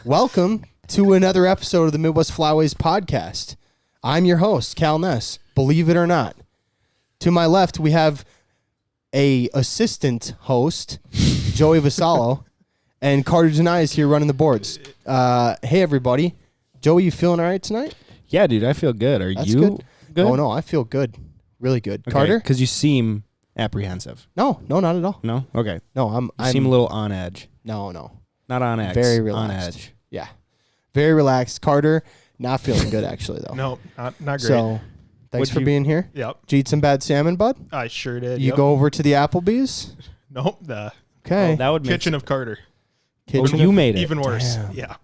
Welcome to another episode of the Midwest Flyways podcast. I'm your host, Cal Ness, believe it or not. To my left, we have a assistant host, Joey Vasallo, and Carter Janai is here running the boards. Hey, everybody. Joey, you feeling all right tonight? Yeah, dude, I feel good. Are That's you good? Oh, no, I feel good. Really good. Okay, Carter? because you seem apprehensive. No, not at all. No? Okay. No, I'm seem a little on edge. No. Not on edge. Very relaxed. On edge. Yeah. Very relaxed. Carter, not feeling good, actually, though. No, not great. So, thanks for being here. Yep. Did you eat some bad salmon, bud? I sure did. You go over to the Applebee's? Nope. The Okay. That would make kitchen of Carter. Kitchen you of- made it. Even worse. Damn. Yeah.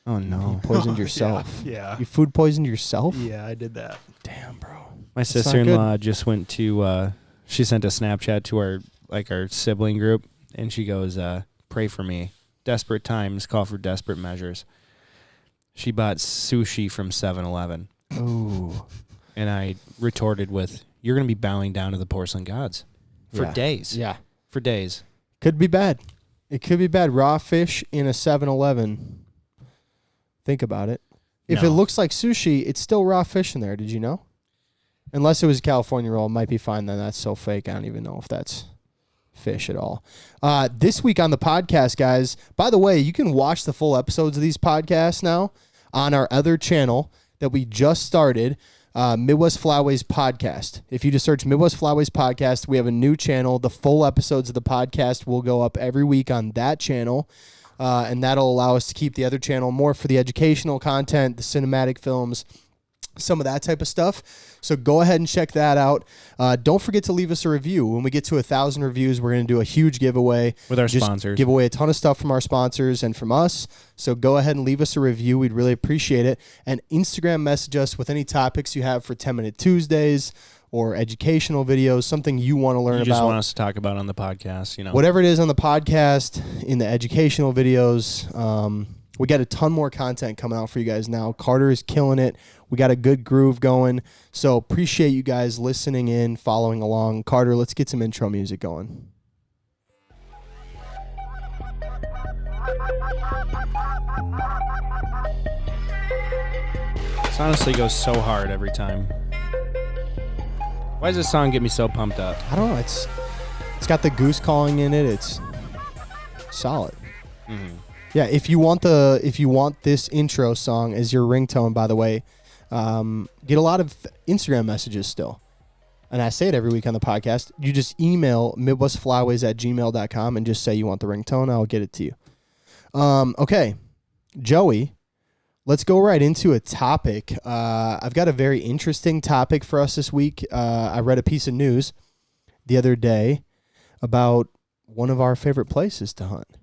Oh, no. You poisoned yourself. Yeah. You food poisoned yourself? Yeah, I did that. Damn, bro. My That's not sister-in-law just went to, she sent a Snapchat to our sibling group, and she goes, pray for me. Desperate times call for desperate measures. She bought sushi from 7-Eleven. Ooh. And I retorted with, you're going to be bowing down to the porcelain gods for days. Yeah. For days. Could be bad. It could be bad. Raw fish in a 7-Eleven. Think about it. If No. it looks like sushi, it's still raw fish in there. Did you know? Unless it was a California roll, it might be fine then. That's so fake. I don't even know if that's fish at all. This week on the podcast, guys, by the way, you can watch the full episodes of these podcasts now on our other channel that we just started, Midwest Flyways Podcast. If you just search Midwest Flyways Podcast, we have a new channel. The full episodes of the podcast will go up every week on that channel, and that'll allow us to keep the other channel more for the educational content, the cinematic films, some of that type of stuff. So go ahead and check that out. Don't forget to leave us a review. When we get to 1,000 reviews, we're going to do a huge giveaway With our Just sponsors. Give away a ton of stuff from our sponsors and from us. So go ahead and leave us a review. We'd really appreciate it. And Instagram message us with any topics you have for 10-Minute Tuesdays or educational videos, something you want to learn You about. just want us to talk about on the podcast, you know. Whatever it is on the podcast, in the educational videos. We got a ton more content coming out for you guys now. Carter is killing it. We got a good groove going. So appreciate you guys listening in, following along. Carter, let's get some intro music going. This honestly goes so hard every time. Why does this song get me so pumped up? I don't know. It's got the goose calling in it. It's solid. Mm-hmm. Yeah, if you want this intro song as your ringtone, by the way, get a lot of Instagram messages still. And I say it every week on the podcast. You just email midwestflyways@gmail.com and just say you want the ringtone. I'll get it to you. Okay, Joey, let's go right into a topic. I've got a very interesting topic for us this week. I read a piece of news the other day about one of our favorite places to hunt.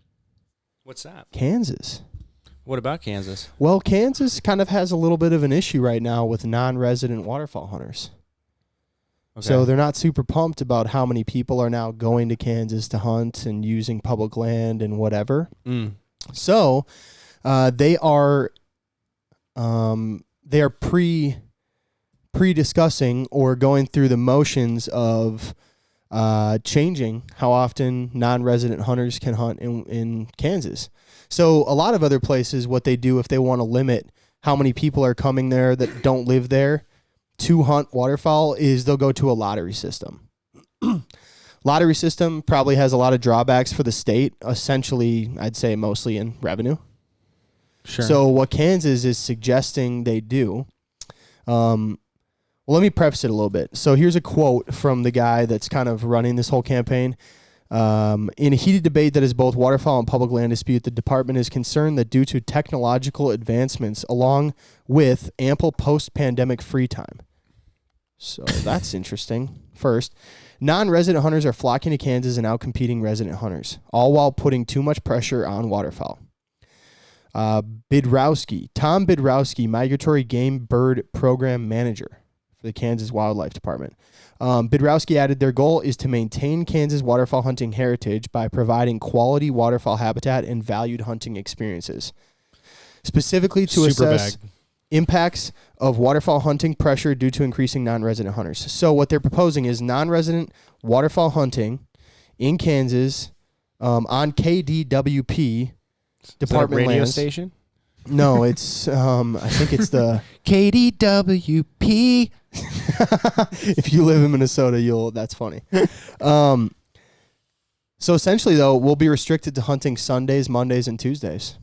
What's that? Kansas. What about Kansas? Well, Kansas kind of has a little bit of an issue right now with non-resident waterfowl hunters. Okay. So they're not super pumped about how many people are now going to Kansas to hunt and using public land and whatever. So they are pre-discussing or going through the motions of changing how often non-resident hunters can hunt in Kansas. So a lot of other places, what they do if they want to limit how many people are coming there that don't live there to hunt waterfowl is they'll go to a lottery system. Lottery system probably has a lot of drawbacks for the state, essentially, I'd say mostly in revenue. Sure. So what Kansas is suggesting they do, well, let me preface it a little bit. So here's a quote from the guy that's kind of running this whole campaign. In a heated debate that is both waterfowl and public land dispute, the department is concerned that due to technological advancements along with ample post-pandemic free time. So that's interesting. First, non-resident hunters are flocking to Kansas and outcompeting resident hunters, all while putting too much pressure on waterfowl. Tom Bidrowski, Migratory Game Bird Program Manager for the Kansas Wildlife Department. Bidrowski added their goal is to maintain Kansas waterfowl hunting heritage by providing quality waterfowl habitat and valued hunting experiences. Specifically to assess impacts of waterfowl hunting pressure due to increasing non-resident hunters. So what they're proposing is non-resident waterfowl hunting in Kansas on KDWP Is department that a radio lands. station? No, it's I think it's the KDWP. if you live in Minnesota, that's funny. So essentially though, we'll be restricted to hunting Sundays, Mondays, and Tuesdays.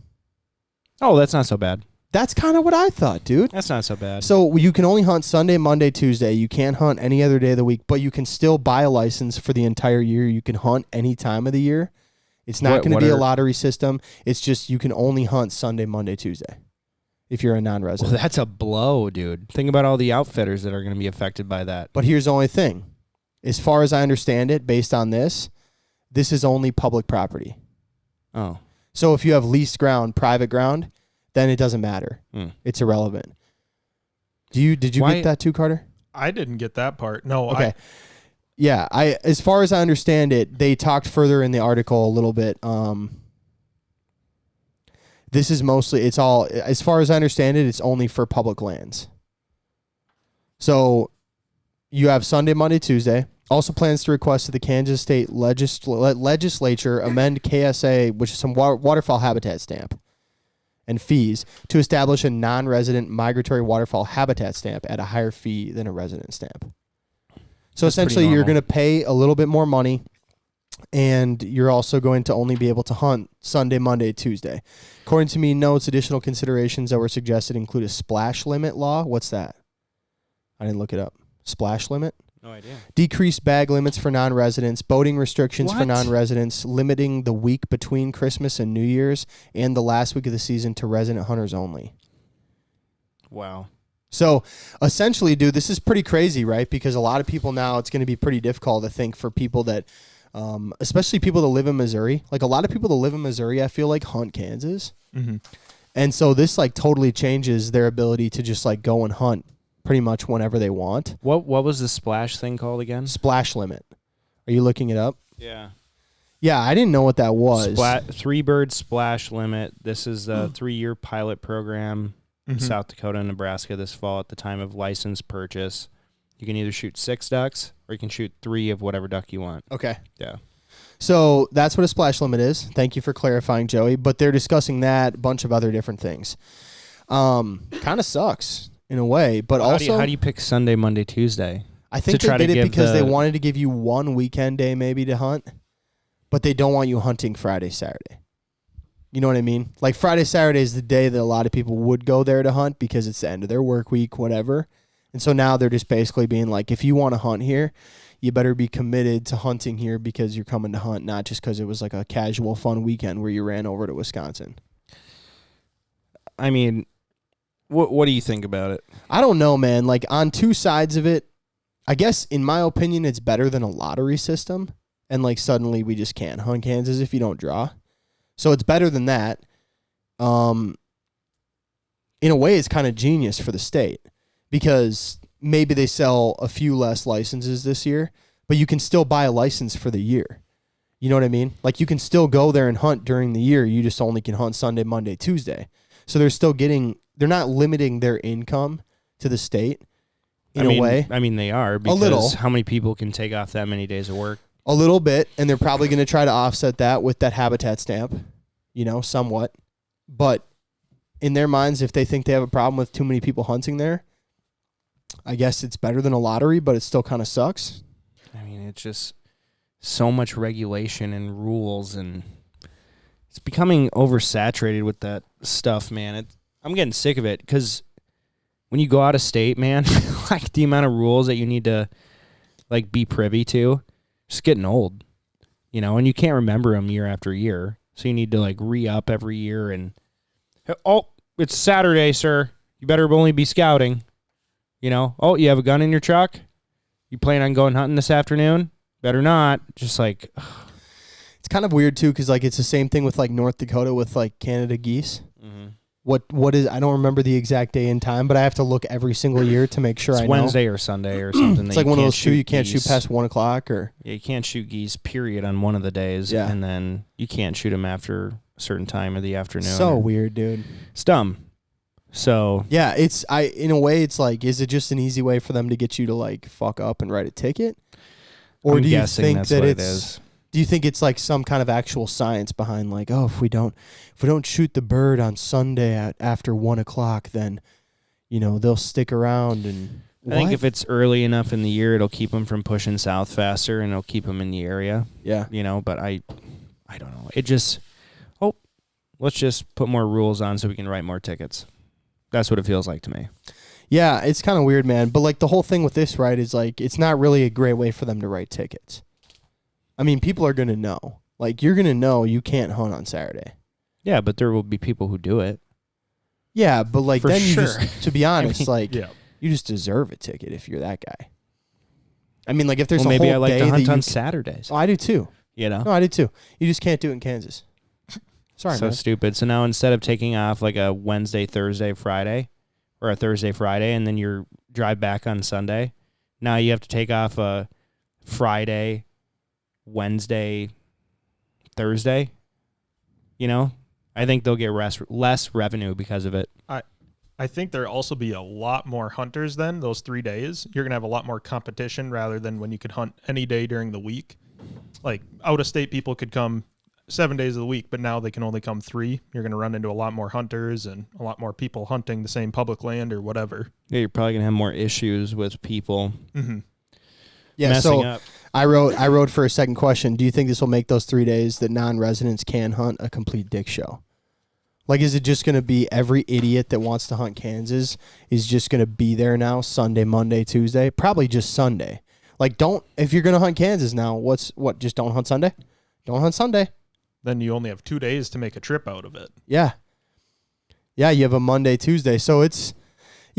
Oh, that's not so bad. That's kind of what I thought, dude. That's not so bad. So you can only hunt Sunday, Monday, Tuesday. You can't hunt any other day of the week, but you can still buy a license for the entire year. You can hunt any time of the year. It's not going to be a lottery system. It's just you can only hunt Sunday, Monday, Tuesday if you're a non-resident. Well, that's a blow, dude. Think about all the outfitters that are going to be affected by that. But here's the only thing. As far as I understand it, based on this is only public property. Oh. So if you have leased ground, private ground, then it doesn't matter. It's irrelevant. Did you get that too, Carter? I didn't get that part. No. Okay. Yeah, as far as I understand it, they talked further in the article a little bit. This is mostly, it's all, as far as I understand it, it's only for public lands. So you have Sunday, Monday, Tuesday. Also plans to request to the Kansas State Legislature amend KSA, which is some waterfowl habitat stamp, and fees to establish a non-resident migratory waterfowl habitat stamp at a higher fee than a resident stamp. So essentially, you're going to pay a little bit more money, and you're also going to only be able to hunt Sunday, Monday, Tuesday. According to me, notes, additional considerations that were suggested include a splash limit law. What's that? I didn't look it up. Splash limit? No idea. Decreased bag limits for non-residents, boating restrictions for What? non-residents, limiting the week between Christmas and New Year's, and the last week of the season to resident hunters only. Wow. So essentially, dude, this is pretty crazy, right? Because a lot of people now, it's going to be pretty difficult, I think, for people that, especially people that live in Missouri. Like a lot of people that live in Missouri, I feel like hunt Kansas. Mm-hmm. And so this like totally changes their ability to just like go and hunt pretty much whenever they want. What was the splash thing called again? Splash limit. Are you looking it up? Yeah. Yeah, I didn't know what that was. 3-bird splash limit. This is a 3-year pilot program in South Dakota and Nebraska this fall at the time of license purchase. You can either shoot 6 ducks or you can shoot 3 of whatever duck you want. Okay. Yeah. So that's what a splash limit is. Thank you for clarifying, Joey. But they're discussing that, a bunch of other different things. Kind of sucks in a way, but how also do you pick Sunday, Monday, Tuesday? I think they did it because they wanted to give you one weekend day maybe to hunt, but they don't want you hunting Friday, Saturday. You know what I mean? Like Friday, Saturday is the day that a lot of people would go there to hunt because it's the end of their work week, whatever. And so now they're just basically being like, if you want to hunt here, you better be committed to hunting here because you're coming to hunt, not just because it was like a casual fun weekend where you ran over to Wisconsin. I mean, what do you think about it? I don't know, man. Like on two sides of it, I guess in my opinion, it's better than a lottery system. And like suddenly we just can't hunt Kansas if you don't draw. So it's better than that. In a way, it's kind of genius for the state because maybe they sell a few less licenses this year, but you can still buy a license for the year. You know what I mean? Like you can still go there and hunt during the year. You just only can hunt Sunday, Monday, Tuesday. So they're not limiting their income to the state in a way. I mean, they are because a little. How many people can take off that many days of work? A little bit, and they're probably going to try to offset that with that habitat stamp, somewhat. But in their minds, if they think they have a problem with too many people hunting there, I guess it's better than a lottery, but it still kind of sucks. I mean, it's just so much regulation and rules, and it's becoming oversaturated with that stuff, man. I'm getting sick of it because when you go out of state, man, like the amount of rules that you need to like be privy to, just getting old, and you can't remember them year after year. So you need to like re-up every year and, oh, it's Saturday, sir. You better only be scouting. Oh, you have a gun in your truck? You plan on going hunting this afternoon? Better not. Just like, it's kind of weird too, because like it's the same thing with like North Dakota with like Canada geese. mm-hmm. What is? I don't remember the exact day and time, but I have to look every single year to make sure it's I know. Wednesday or Sunday or something. It's like one of those two you can't shoot past 1 o'clock or. Yeah, you can't shoot geese. Period on one of the days. Yeah. And then you can't shoot them after a certain time of the afternoon. So weird, dude. It's dumb. So yeah, in a way it's like, is it just an easy way for them to get you to like fuck up and write a ticket? Or I'm do you guessing think that's that what it's it is. Do you think it's like some kind of actual science behind like, oh, if we don't shoot the bird on Sunday after 1 o'clock, then, they'll stick around and. I think if it's early enough in the year, it'll keep them from pushing south faster, and it'll keep them in the area. Yeah. But I don't know. It just, let's just put more rules on so we can write more tickets. That's what it feels like to me. Yeah, it's kind of weird, man. But like the whole thing with this, right, is like it's not really a great way for them to write tickets. I mean, people are going to know. Like, you're going to know you can't hunt on Saturday. Yeah, but there will be people who do it. Yeah, but like For then you sure. just, to be honest, Yeah. you just deserve a ticket if you're that guy. I mean, like if there's Well, a maybe whole I like day to hunt that on you Saturdays. Oh, I do too. No, No, I do too. You just can't do it in Kansas. Sorry, so man. stupid. So now instead of taking off like a Wednesday, Thursday, Friday, or a Thursday, Friday, and then you drive back on Sunday, now you have to take off a Friday, Wednesday, Thursday. I think they'll get less revenue because of it. I think there'll also be a lot more hunters then, those 3 days. You're going to have a lot more competition rather than when you could hunt any day during the week. Like, out-of-state people could come 7 days of the week, but now they can only come 3. You're going to run into a lot more hunters and a lot more people hunting the same public land or whatever. Yeah, you're probably going to have more issues with people Yeah, messing so up. I wrote for a second question. Do you think this will make those 3 days that non-residents can hunt a complete dick show? Like, is it just going to be every idiot that wants to hunt Kansas is just going to be there now, Sunday, Monday, Tuesday? Probably just Sunday. Like, if you're going to hunt Kansas now, just don't hunt Sunday? Don't hunt Sunday. Then you only have 2 days to make a trip out of it. Yeah. Yeah, you have a Monday, Tuesday. So it's,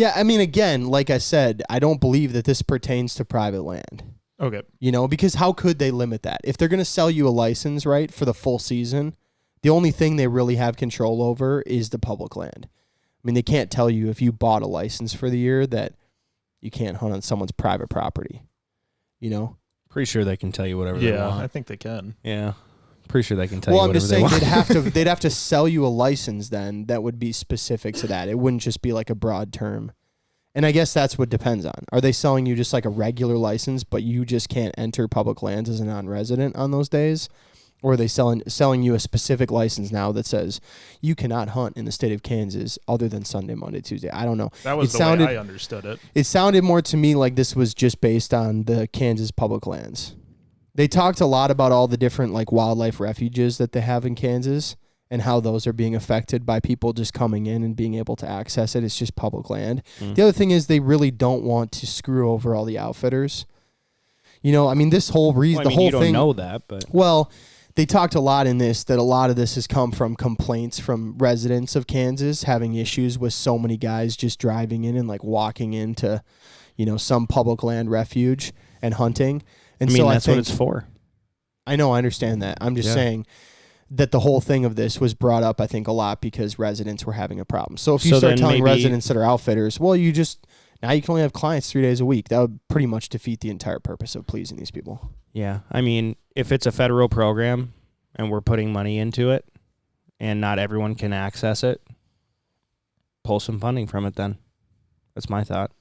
I mean, again, like I said, I don't believe that this pertains to private land. Okay. Because how could they limit that? If they're going to sell you a license, right, for the full season, the only thing they really have control over is the public land. I mean, they can't tell you if you bought a license for the year that you can't hunt on someone's private property. Pretty sure they can tell you whatever they Yeah, want. I think they can. Yeah. Pretty sure they can tell you Well, I'm whatever just saying they want. they'd have to sell you a license then that would be specific to that. It wouldn't just be like a broad term. And I guess that's what depends on. Are they selling you just like a regular license, but you just can't enter public lands as a non-resident on those days? Or are they selling you a specific license now that says you cannot hunt in the state of Kansas other than Sunday, Monday, Tuesday? I don't know. That was way I understood it. It sounded more to me like this was just based on the Kansas public lands. They talked a lot about all the different like wildlife refuges that they have in Kansas and how those are being affected by people just coming in and being able to access it. It's just public land. The other thing is they really don't want to screw over all the outfitters. I mean, this whole reason, Well, I mean, the whole you don't thing. know that, but Well, they talked a lot in this that a lot of this has come from complaints from residents of Kansas having issues with so many guys just driving in and like walking into, some public land refuge and hunting. And I mean, so that's I think, what it's for. I know, I understand that. I'm just saying that the whole thing of this was brought up, I think, a lot because residents were having a problem. So if you So start then telling maybe- residents that are outfitters, well, now you can only have clients 3 days a week. That would pretty much defeat the entire purpose of pleasing these people. Yeah. I mean, if it's a federal program and we're putting money into it and not everyone can access it, pull some funding from it then. That's my thought.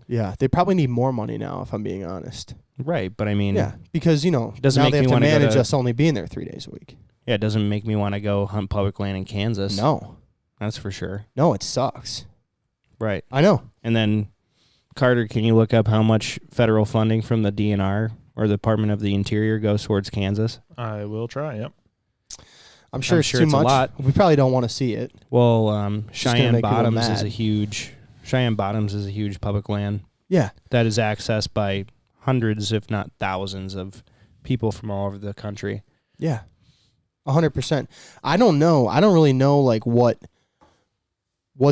Yeah, they probably need more money now, if I'm being honest. Right. But I mean, Yeah, because, doesn't now make they have me to wanna go manage to- us only being there 3 days a week. it doesn't make me want to go hunt public land in Kansas. No, That's for sure. it sucks. Right. I know. And then, Carter, can you look up how much federal funding from the DNR or the Department of the Interior goes towards Kansas? I will try, yep. I'm sure it's too it's a much. lot. We probably don't want to see it. Well, gonna Cheyenne make people Bottoms is mad. a huge public land Yeah. that is accessed by hundreds, if not thousands, of people from all over the country. Yeah. 100%. I don't know. I don't really know like what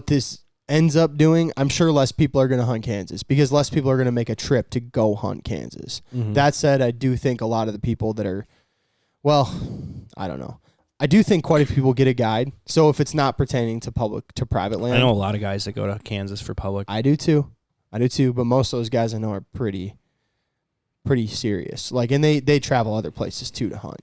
this ends up doing. I'm sure less people are going to hunt Kansas because less people are going to make a trip to go hunt Kansas. That said, I do think a lot of the people that are, well, I don't know. I do think quite a few people get a guide. So if it's not pertaining to private land, I know a lot of guys that go to Kansas for public. I do too. But most of those guys I know are pretty serious. Like, and they travel other places too to hunt,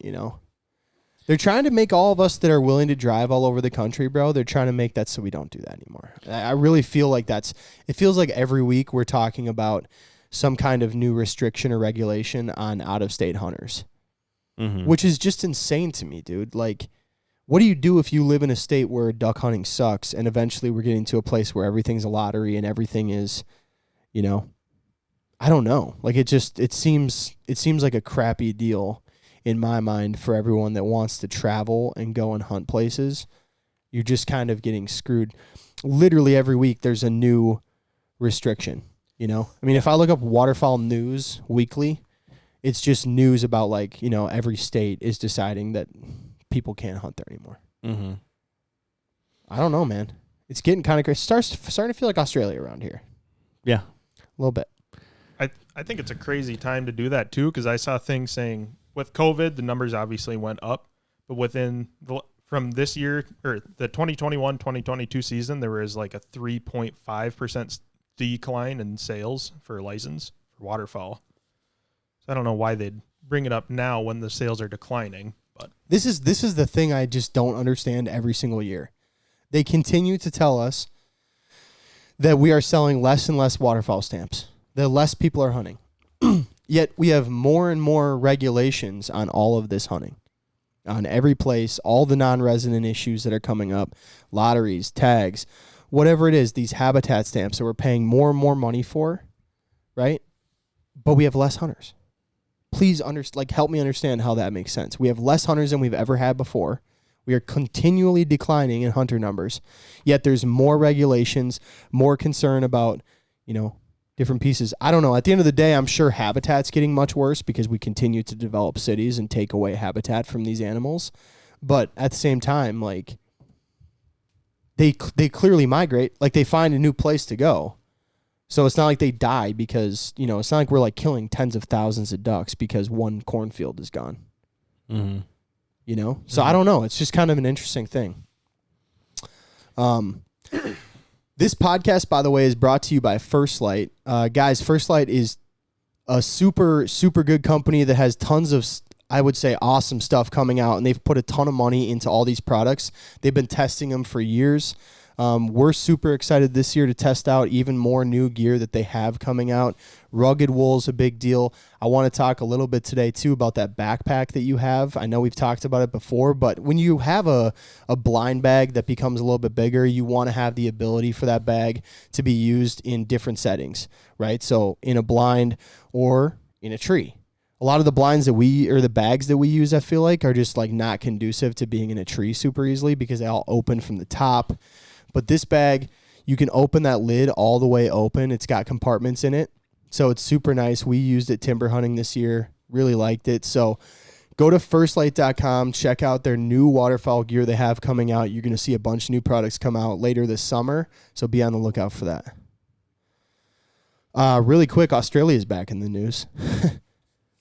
They're trying to make all of us that are willing to drive all over the country, bro, they're trying to make that so we don't do that anymore. I really feel like it feels like every week we're talking about some kind of new restriction or regulation on out-of-state hunters. which is just insane to me, dude. Like, what do you do if you live in a state where duck hunting sucks and eventually we're getting to a place where everything's a lottery and everything is, you know, I don't know. Like, it seems like a crappy deal in my mind for everyone that wants to travel and go and hunt places. You're just kind of getting screwed. Literally every week there's a new restriction, you know? I mean, if I look up waterfowl news weekly, it's just news about, like, you know, every state is deciding that people can't hunt there anymore. Mm-hmm. I don't know, man. It's getting kind of crazy. Starting to feel like Australia around here. Yeah. A little bit. I think it's a crazy time to do that too, because I saw things saying with COVID, the numbers obviously went up, but from this year or the 2021-2022 season, there was like a 3.5% decline in sales for license for waterfowl. So I don't know why they'd bring it up now when the sales are declining. But this is the thing I just don't understand every single year. They continue to tell us that we are selling less and less waterfowl stamps, that less people are hunting. Yet we have more and more regulations on all of this hunting. On every place, all the non-resident issues that are coming up, lotteries, tags, whatever it is, these habitat stamps that we're paying more and more money for, right? But we have less hunters. Please help me understand how that makes sense. We have less hunters than we've ever had before. We are continually declining in hunter numbers. Yet there's more regulations, more concern about, you know, different pieces. I don't know. At the end of the day, I'm sure habitat's getting much worse because we continue to develop cities and take away habitat from these animals. But at the same time, like, they clearly migrate. Like, they find a new place to go. So it's not like they die because, you know, it's not like we're like killing tens of thousands of ducks because one cornfield is gone. Mm-hmm. You know? So I don't know. It's just kind of an interesting thing. This podcast, by the way, is brought to you by First Light. Guys, First Light is a super, super good company that has tons of, I would say, awesome stuff coming out, and they've put a ton of money into all these products. They've been testing them for years. We're super excited this year to test out even more new gear that they have coming out. Rugged wool's a big deal. I want to talk a little bit today, too, about that backpack that you have. I know we've talked about it before, but when you have a blind bag that becomes a little bit bigger, you want to have the ability for that bag to be used in different settings, right? So in a blind or in a tree. A lot of the blinds the bags that we use, I feel like, are just like not conducive to being in a tree super easily because they all open from the top. But this bag, you can open that lid all the way open. It's got compartments in it. So it's super nice. We used it timber hunting this year. Really liked it. So go to firstlight.com. Check out their new waterfowl gear they have coming out. You're going to see a bunch of new products come out later this summer. So be on the lookout for that. Really quick, Australia's back in the news.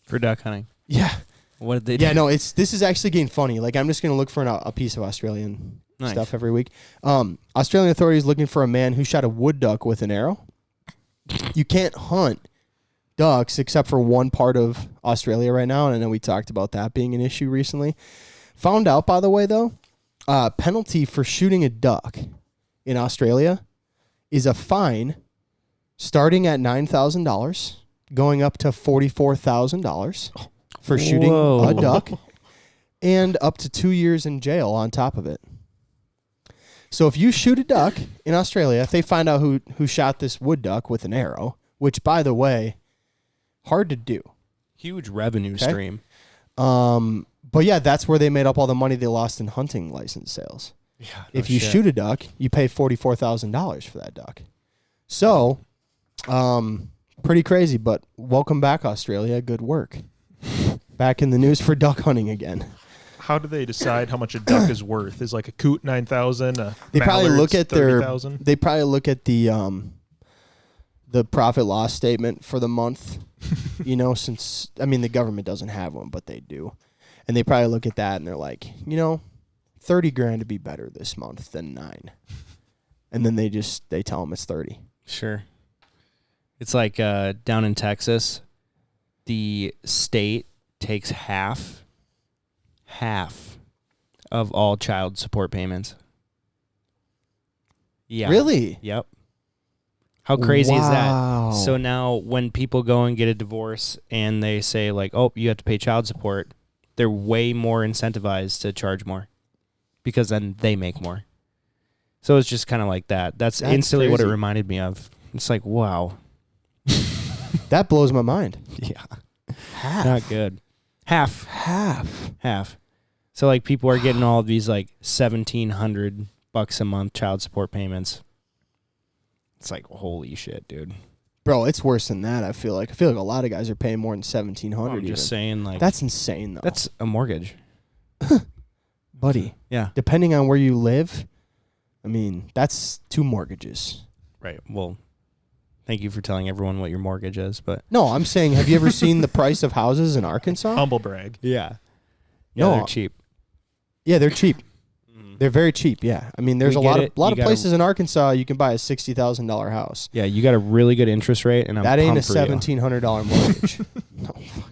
For duck hunting. Yeah. What did they do? Yeah, no, this is actually getting funny. Like, I'm just going to look for a piece of Australian stuff every week. Australian authorities looking for a man who shot a wood duck with an arrow. You can't hunt ducks except for one part of Australia right now, and I know we talked about that being an issue recently. Found out, by the way, though, penalty for shooting a duck in Australia is a fine starting at $9,000, going up to $44,000 for shooting a duck, and up to 2 years in jail on top of it. So if you shoot a duck in Australia, if they find out who shot this wood duck with an arrow, which, by the way, hard to do. Huge revenue stream. But yeah, that's where they made up all the money they lost in hunting license sales. Yeah. If you shoot a duck, you pay $44,000 for that duck. So, pretty crazy, but welcome back, Australia. Good work. Back in the news for duck hunting again. how do they decide how much a duck is worth? Is like a coot 9,000? They probably look at 30,000? They probably look at the profit loss statement for the month. You know, since I mean the government doesn't have one, but they do, and they probably look at that and they're like, you know, $30,000 to be better this month than 9, and then they tell them it's 30. Sure. It's like down in Texas, the state takes half of all child support payments. Yeah. Really? Yep. How crazy is Wow. that? So now when people go and get a divorce and they say like, oh, you have to pay child support, they're way more incentivized to charge more because then they make more. So it's just kind of like that. That's instantly crazy. what it reminded me of. It's like, wow. That blows my mind. Yeah. Half. Not good. Half. Half. So like people are getting all of these like $1,700 a month child support payments. It's like, holy shit, dude. Bro, it's worse than that. I feel like a lot of guys are paying more than $1,700. I'm just saying, like, that's insane, though. that's a mortgage, buddy. Yeah. Depending on where you live, I mean, that's 2 mortgages. Right. Well, thank you for telling everyone what your mortgage is, but No, I'm saying, have you ever seen the price of houses in Arkansas? Humble brag. yeah, No. they're cheap. Yeah, they're cheap. They're very cheap. Yeah, I mean, there's We a lot get of it. You gotta- places in Arkansas you can buy a $60,000 house. Yeah, you got a really good interest rate, and I'm That ain't a pumped for you. $1,700 mortgage. No, fuck.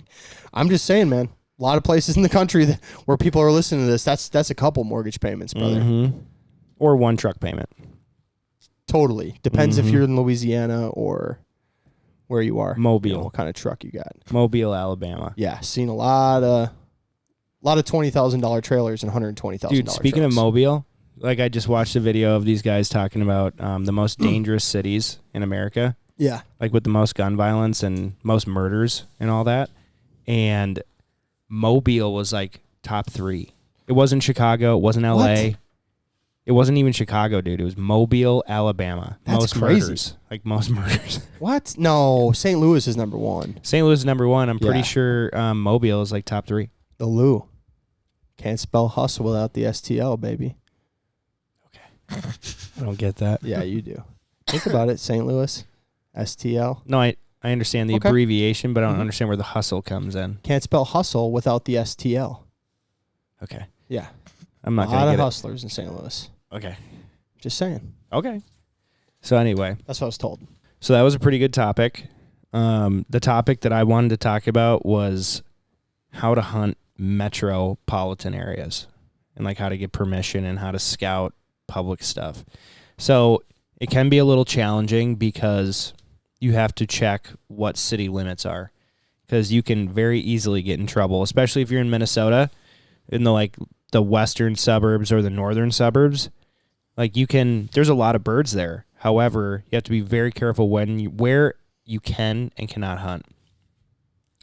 I'm just saying, man. A lot of places in the country where people are listening to this, that's a couple mortgage payments, brother. Mhm. Or 1 truck payment. Totally depends if Mhm. you're in Louisiana or where you are. Mobile. You know, what kind of truck you got? Mobile, Alabama. Yeah, seen a lot of $20,000 trailers and $120,000. Dude, speaking of Mobile, like I just watched a video of these guys talking about the most dangerous cities in America, yeah, like with the most gun violence and most murders and all that. And Mobile was like top 3. It wasn't Chicago. It wasn't LA. What? It wasn't even Chicago, dude. It was Mobile, Alabama. That's most crazy. murders. Like most murders. what? No, St. Louis is number 1. St. Louis is number 1. I'm pretty Yeah. sure Mobile is like top 3. The Lou. Can't spell hustle without the STL, baby. I don't get that. Yeah, you do. Think about it, St. Louis, STL. No, I understand the Okay. abbreviation, but I don't Mhm. understand where the hustle comes in. Can't spell hustle without the STL. Okay. Yeah, I'm a not lot going to of get hustlers in St. Louis. it. Okay. Just saying. Okay. So anyway, That's what I was told. so that was a pretty good topic. The topic that I wanted to talk about was how to hunt metropolitan areas and like how to get permission and how to scout public stuff. So it can be a little challenging because you have to check what city limits are because you can very easily get in trouble, especially if you're in Minnesota in the western suburbs or the northern suburbs. Like there's a lot of birds there. However, you have to be very careful where you can and cannot hunt.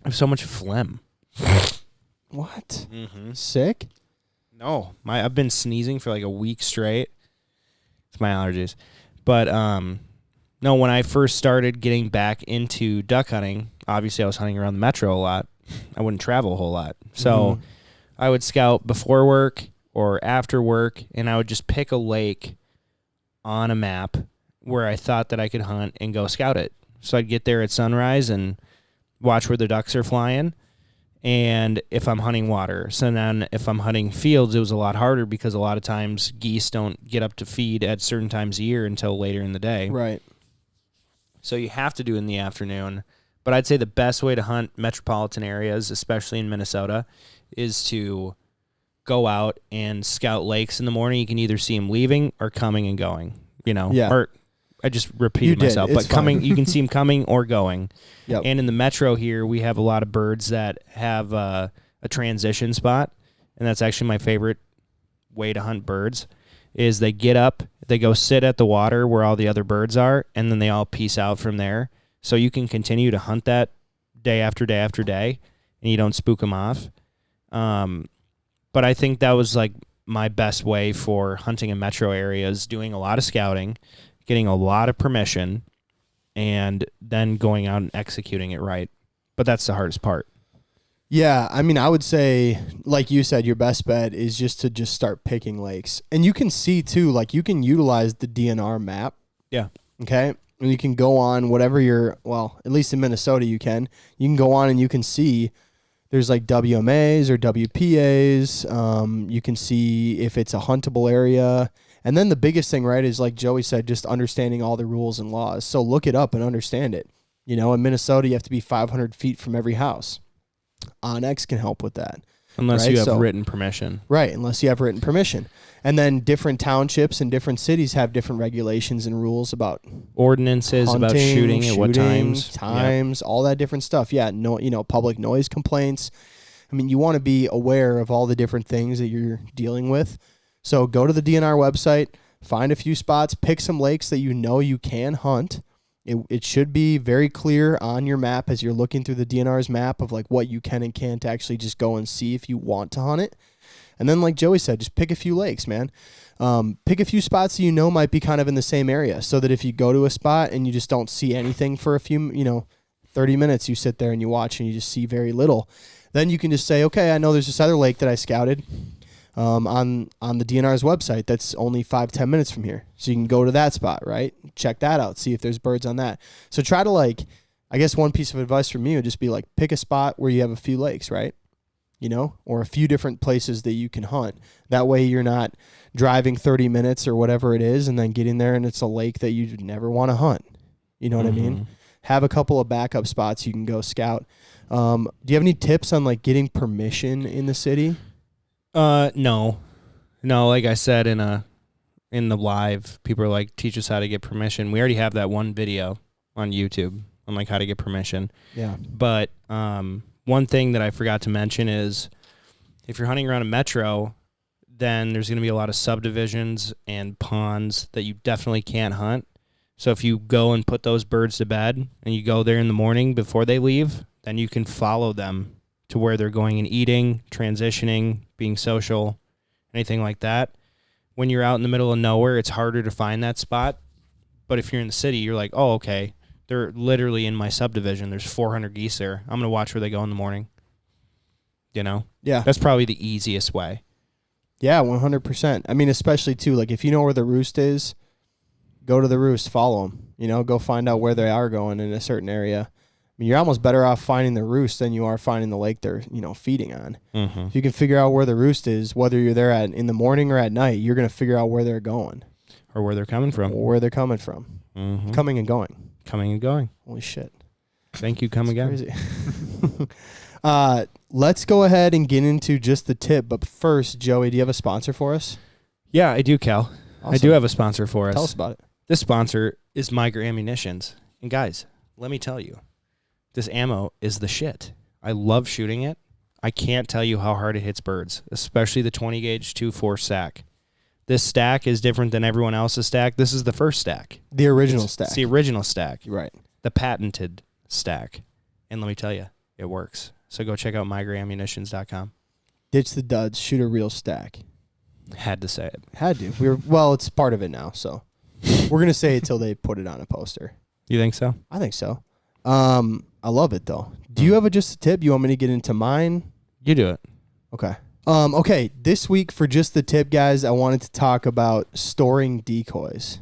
I have so much phlegm. What? Mm-hmm. Sick? No, I've been sneezing for like a week straight. It's my allergies. But no, when I first started getting back into duck hunting, obviously I was hunting around the metro a lot. I wouldn't travel a whole lot. So I would scout before work or after work, and I would just pick a lake on a map where I thought that I could hunt and go scout it. So I'd get there at sunrise and watch where the ducks are flying. And if I'm hunting water. So then if I'm hunting fields, it was a lot harder because a lot of times geese don't get up to feed at certain times of year until later in the day. Right. So you have to do it in the afternoon. But I'd say the best way to hunt metropolitan areas, especially in Minnesota, is to go out and scout lakes in the morning. You can either see them leaving or coming and going, Yeah. Or I just repeated did. myself, It's but coming, fine. you can see them coming or going. Yep. And in the metro here, we have a lot of birds that have a transition spot, and that's actually my favorite way to hunt birds. Is they get up, they go sit at the water where all the other birds are, and then they all peace out from there. So you can continue to hunt that day after day after day, and you don't spook them off. But I think that was like my best way for hunting in metro areas, doing a lot of scouting, getting a lot of permission, and then going out and executing it right. But that's the hardest part. Yeah, I mean, I would say, like you said, your best bet is just to start picking lakes. And you can see, too, like you can utilize the DNR map. Yeah. Okay? And you can go on whatever at least in Minnesota you can. You can go on and you can see there's like WMAs or WPAs. You can see if it's a huntable area. And then the biggest thing, right, is like Joey said, just understanding all the rules and laws. So look it up and understand it. In Minnesota, you have to be 500 feet from every house. Onyx can help with that. Unless right? you have written permission. Right, unless you have written permission. And then different townships and different cities have different regulations and rules about Ordinances hunting, about shooting at what times. all that different stuff. Yeah, public noise complaints. I I mean, you want to be aware of all the different things that you're dealing with. So go to the DNR website, find a few spots, pick some lakes that you know you can hunt. It should be very clear on your map as you're looking through the DNR's map of like what you can and can't actually just go and see if you want to hunt it. And then like Joey said, just pick a few lakes, man. Pick a few spots that you know might be kind of in the same area so that if you go to a spot and you just don't see anything for a few, 30 minutes, you sit there and you watch and you just see very little. Then you can just say, okay, I know there's this other lake that I scouted on the DNR's website that's only 5-10 minutes from here. So you can go to that spot, right? Check that out, see if there's birds on that. So try to I guess one piece of advice from me would just be pick a spot where you have a few lakes, right? Or a few different places that you can hunt. That way you're not driving 30 minutes or whatever it is and then getting there and it's a lake that you never want to hunt. You know what I mean? Have a couple of backup spots you can go scout. Do you have any tips on getting permission in the city? No. Like I said in the live, people are teach us how to get permission. We already have that one video on YouTube on how to get permission. Yeah. But one thing that I forgot to mention is if you're hunting around a metro, then there's going to be a lot of subdivisions and ponds that you definitely can't hunt. So if you go and put those birds to bed and you go there in the morning before they leave, then you can follow them to where they're going and eating, transitioning, being social, anything like that. When you're out in the middle of nowhere, it's harder to find that spot. But if you're in the city, you're like, oh, okay, they're literally in my subdivision. There's 400 geese there. I'm going to watch where they go in the morning. Yeah. That's probably the easiest way. Yeah, 100%. I mean, especially too, if you know where the roost is, go to the roost, follow them, go find out where they are going in a certain area. I mean, you're almost better off finding the roost than you are finding the lake they're, feeding on. Mm-hmm. If you can figure out where the roost is, whether you're there in the morning or at night, you're going to figure out where they're going. Or where they're coming from. Or where they're coming from. Mm-hmm. Coming and going. Coming and going. Holy shit. Thank you, come again. Crazy. Let's go ahead and get into just the tip. But first, Joey, do you have a sponsor for us? Yeah, I do, Cal. Awesome. I do have a sponsor for us. Tell us about it. This sponsor is Migra Ammunitions. And guys, let me tell you, this ammo is the shit. I love shooting it. I can't tell you how hard it hits birds, especially the 20 gauge 2-4 stack. This stack is different than everyone else's stack. This is the first stack. The original stack. It's the original stack. Right. The patented stack. And let me tell you, it works. So go check out migraammunitions.com. Ditch the duds. Shoot a real stack. Had to say it. Had to. It's part of it now, so we're going to say it till they put it on a poster. You think so? I think so. I love it, though. Do you have just a tip? You want me to get into mine? You do it. Okay. Okay, this week for just the tip, guys, I wanted to talk about storing decoys.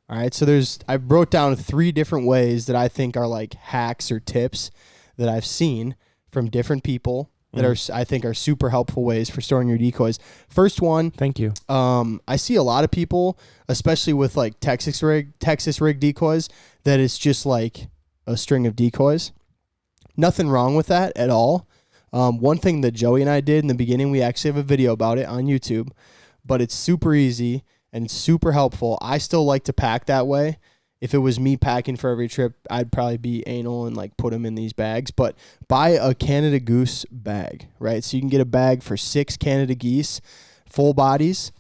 All right, so I wrote down 3 different ways that I think are hacks or tips that I've seen from different people that I think are super helpful ways for storing your decoys. First one. Thank you. I see a lot of people, especially with Texas rig decoys, that it's just a string of decoys. Nothing wrong with that at all. One thing that Joey and I did in the beginning, we actually have a video about it on YouTube, but it's super easy and it's super helpful. I still like to pack that way. If it was me packing for every trip, I'd probably be anal and put them in these bags. But buy a Canada Goose bag, right? So you can get a bag for 6 Canada Geese, full bodies.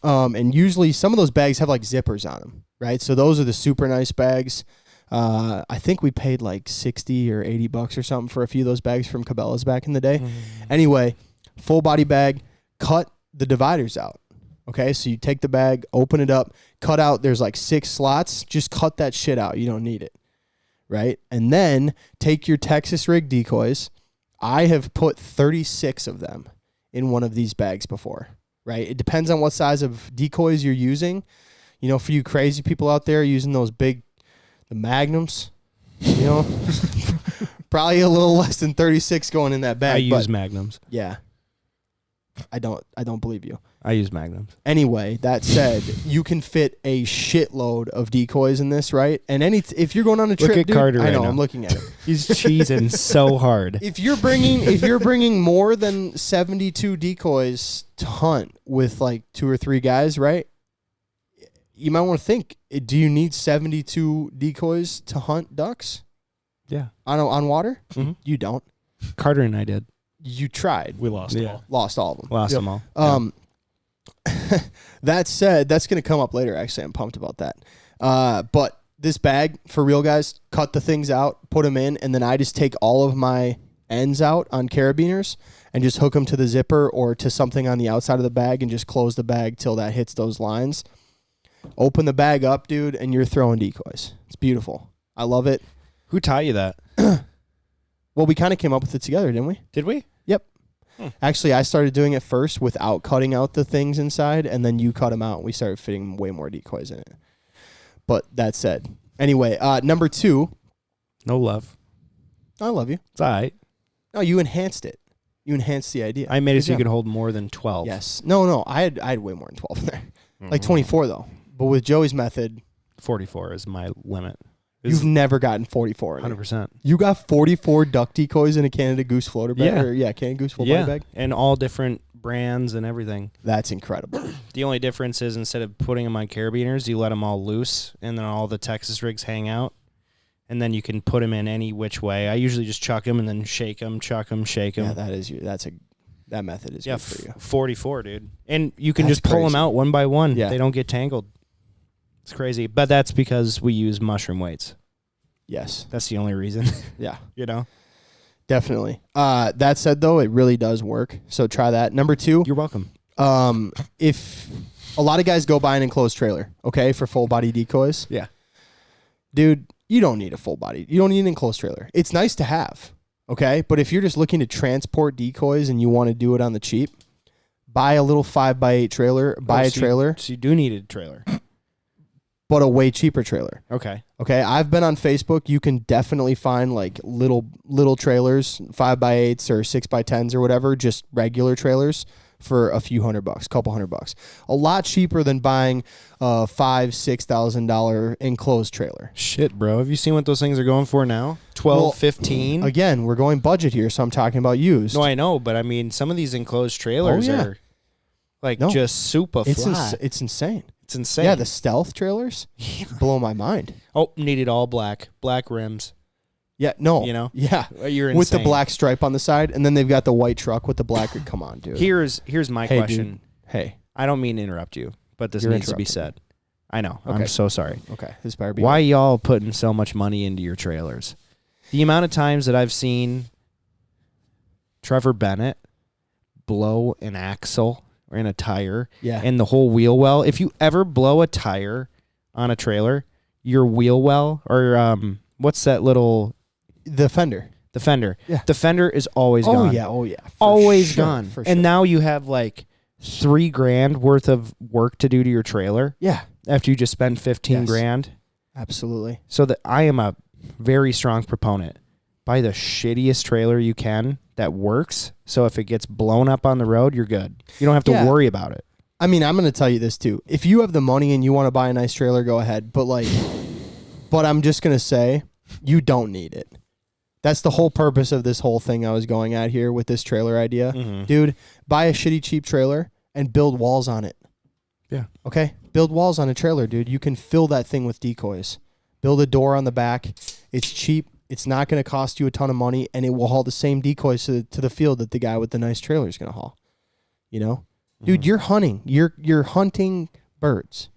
And usually some of those bags have zippers on them, right? So those are the super nice bags. I think we paid $60 or $80 or something for a few of those bags from Cabela's back in the day. Anyway, full body bag, cut the dividers out. Okay, so you take the bag, open it up, cut out, there's 6 slots, just cut that shit out. You don't need it, right? And then take your Texas rig decoys. I have put 36 of them in one of these bags before, right? It depends on what size of decoys you're using. For you crazy people out there using those the Magnums, probably a little less than 36 going in that bag. I use Magnums. Yeah. I don't believe you. I use Magnums. Anyway, that said, you can fit a shitload of decoys in this, right? And if you're going on a trip, look at dude, Carter I know, right now. I'm looking at it. He's cheesing so hard. If you're bringing more than 72 decoys to hunt with 2 or 3 guys, right? You might want to think, do you need 72 decoys to hunt ducks? Yeah. On water? Mm-hmm. You don't. Carter and I did. you tried. We lost them all. Lost all of them. Lost them all. That said, that's going to come up later. Actually, I'm pumped about that. But this bag, for real, guys, cut the things out, put them in, and then I just take all of my ends out on carabiners and just hook them to the zipper or to something on the outside of the bag and just close the bag till that hits those lines. Open the bag up, dude, and you're throwing decoys. It's beautiful. I love it. Who taught you that? Well, we kind of came up with it together, didn't we? Did we? Yep. Actually, I started doing it first without cutting out the things inside, and then you cut them out, and we started fitting way more decoys in it. But that said. Anyway, number 2. No love. I love you. It's all right. No, you enhanced it. You enhanced the idea. I made it so you Good could hold more than 12. Yes. No, I had way more than 12 in there. Like 24, though. But with Joey's method, 44 is my limit. you've never gotten 44 in it. 100%. You got 44 duck decoys in a Canada Goose floater bag? Canada Goose full body bag? And all different brands and everything. That's incredible. The only difference is instead of putting them on carabiners, you let them all loose, and then all the Texas rigs hang out, and then you can put them in any which way. I usually just chuck them and then shake them, chuck them, shake them. Yeah, that method is good for you. 44, dude. And you can That's just pull them crazy. out one by one. Yeah. They don't get tangled. It's crazy. But that's because we use mushroom weights. Yes. That's the only reason. Yeah. You know? Definitely. That said, though, it really does work. So try that. Number 2. You're welcome. If a lot of guys go buy an enclosed trailer, okay, for full body decoys. Yeah. Dude, you don't need a full body. You don't need an enclosed trailer. It's nice to have, okay? But if you're just looking to transport decoys and you want to do it on the cheap, buy a little 5x8 trailer, trailer, So you do need a trailer. but a way cheaper trailer. Okay. Okay, I've been on Facebook. You can definitely find like little trailers, 5x8s or 6x10s or whatever, just regular trailers for a few $100, couple $100. A lot cheaper than buying a $5,000-$6,000 enclosed trailer. Shit, bro. Have you seen what those things are going for now? 12, Well, 15? Again, we're going budget here, so I'm talking about used. No, I know, but I mean, some of these enclosed trailers are like just super flat. It's insane. It's insane. Yeah, the stealth trailers blow my mind. Oh, needed all black rims. Yeah, no. You know? Yeah. You're with the insane. black stripe on the side, and then they've got the white truck with the black. Come on, dude. Here's my Hey, question. dude. Hey. I don't mean to interrupt you, but this You're needs to be interrupting. said. I know. Okay. I'm so sorry. Okay. This better be. Why y'all putting so much money into your trailers? The amount of times that I've seen Trevor Bennett blow an axle or in a tire Yeah. and the whole wheel well. If you ever blow a tire on a trailer, your wheel well or what's that little The fender. the fender? Yeah. The fender is always gone. Oh yeah. For Always sure, gone. For And sure. now you have like $3,000 worth of work to do to your trailer Yeah. after you just spent 15 Yes. grand. Absolutely. So that I am a very strong proponent. Buy the shittiest trailer you can that works. So if it gets blown up on the road, you're good. You don't have to Yeah. worry about it. I mean, I'm going to tell you this too. If you have the money and you want to buy a nice trailer, go ahead. But I'm just going to say you don't need it. That's the whole purpose of this whole thing I was going at here with this trailer idea. Mhm. Dude, buy a shitty cheap trailer and build walls on it. Yeah. Okay? Build walls on a trailer, dude. You can fill that thing with decoys. Build a door on the back. It's cheap. It's not going to cost you a ton of money, and it will haul the same decoys to the field that the guy with the nice trailer is going to haul. You know? Dude, you're hunting. You're hunting birds,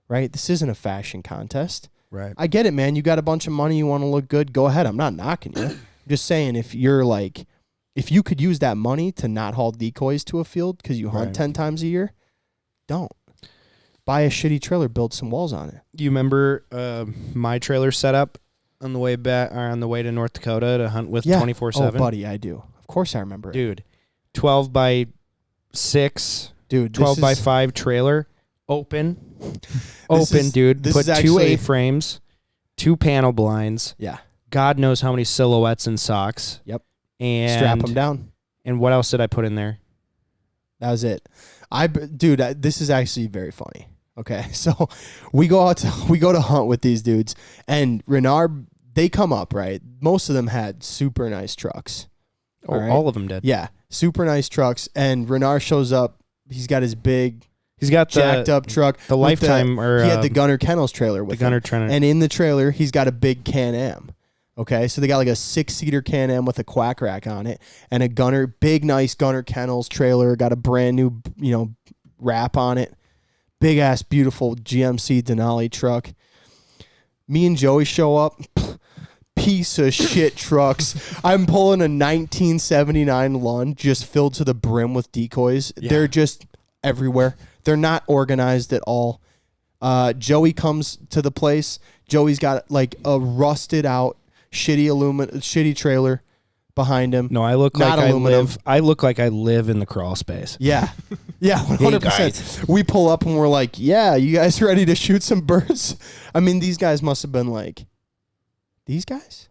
right? This isn't a fashion contest. Right. I get it, man. You got a bunch of money. You want to look good. Go ahead. I'm not knocking you. I'm just saying if you could use that money to not haul decoys to a field because you hunt Right. 10 times a year, don't. Buy a shitty trailer. Build some walls on it. Do you remember my trailer setup on the way back or on the way to North Dakota to hunt with 24/7? Oh, buddy, I do. Of course I remember it. Dude, 12 by 6, Dude, 12 by 5 trailer, open, dude. this Put is 2 actually- A-frames, 2 panel blinds. Yeah. God knows how many silhouettes and socks. Yep. And Strap them down. And what else did I put in there? That was it. This is actually very funny. Okay, so we go to hunt with these dudes, and Renard, they come up, right? Most of them had super nice trucks. Oh, right? all of them did. Yeah, super nice trucks, and Renard shows up. He's got his big, He's got jacked up truck. the with Lifetime or he had the Gunner Kennels trailer with the Gunner him. trailer. And in the trailer, he's got a big Can-Am. Okay, so they got like a 6-seater Can-Am with a quack rack on it and a Gunner, big nice Gunner Kennels trailer. Got a brand new, wrap on it. Big ass, beautiful GMC Denali truck. Me and Joey show up. Piece of shit trucks. I'm pulling a 1979 Lund just filled to the brim with decoys. Yeah. They're just everywhere. They're not organized at all. Joey comes to the place. Joey's got like a rusted out shitty trailer behind him. No, I look like I look like I live in the crawl space. Yeah. Yeah, 100%. We pull up and we're like, yeah, you guys ready to shoot some birds? I mean, these guys must have been like, these guys?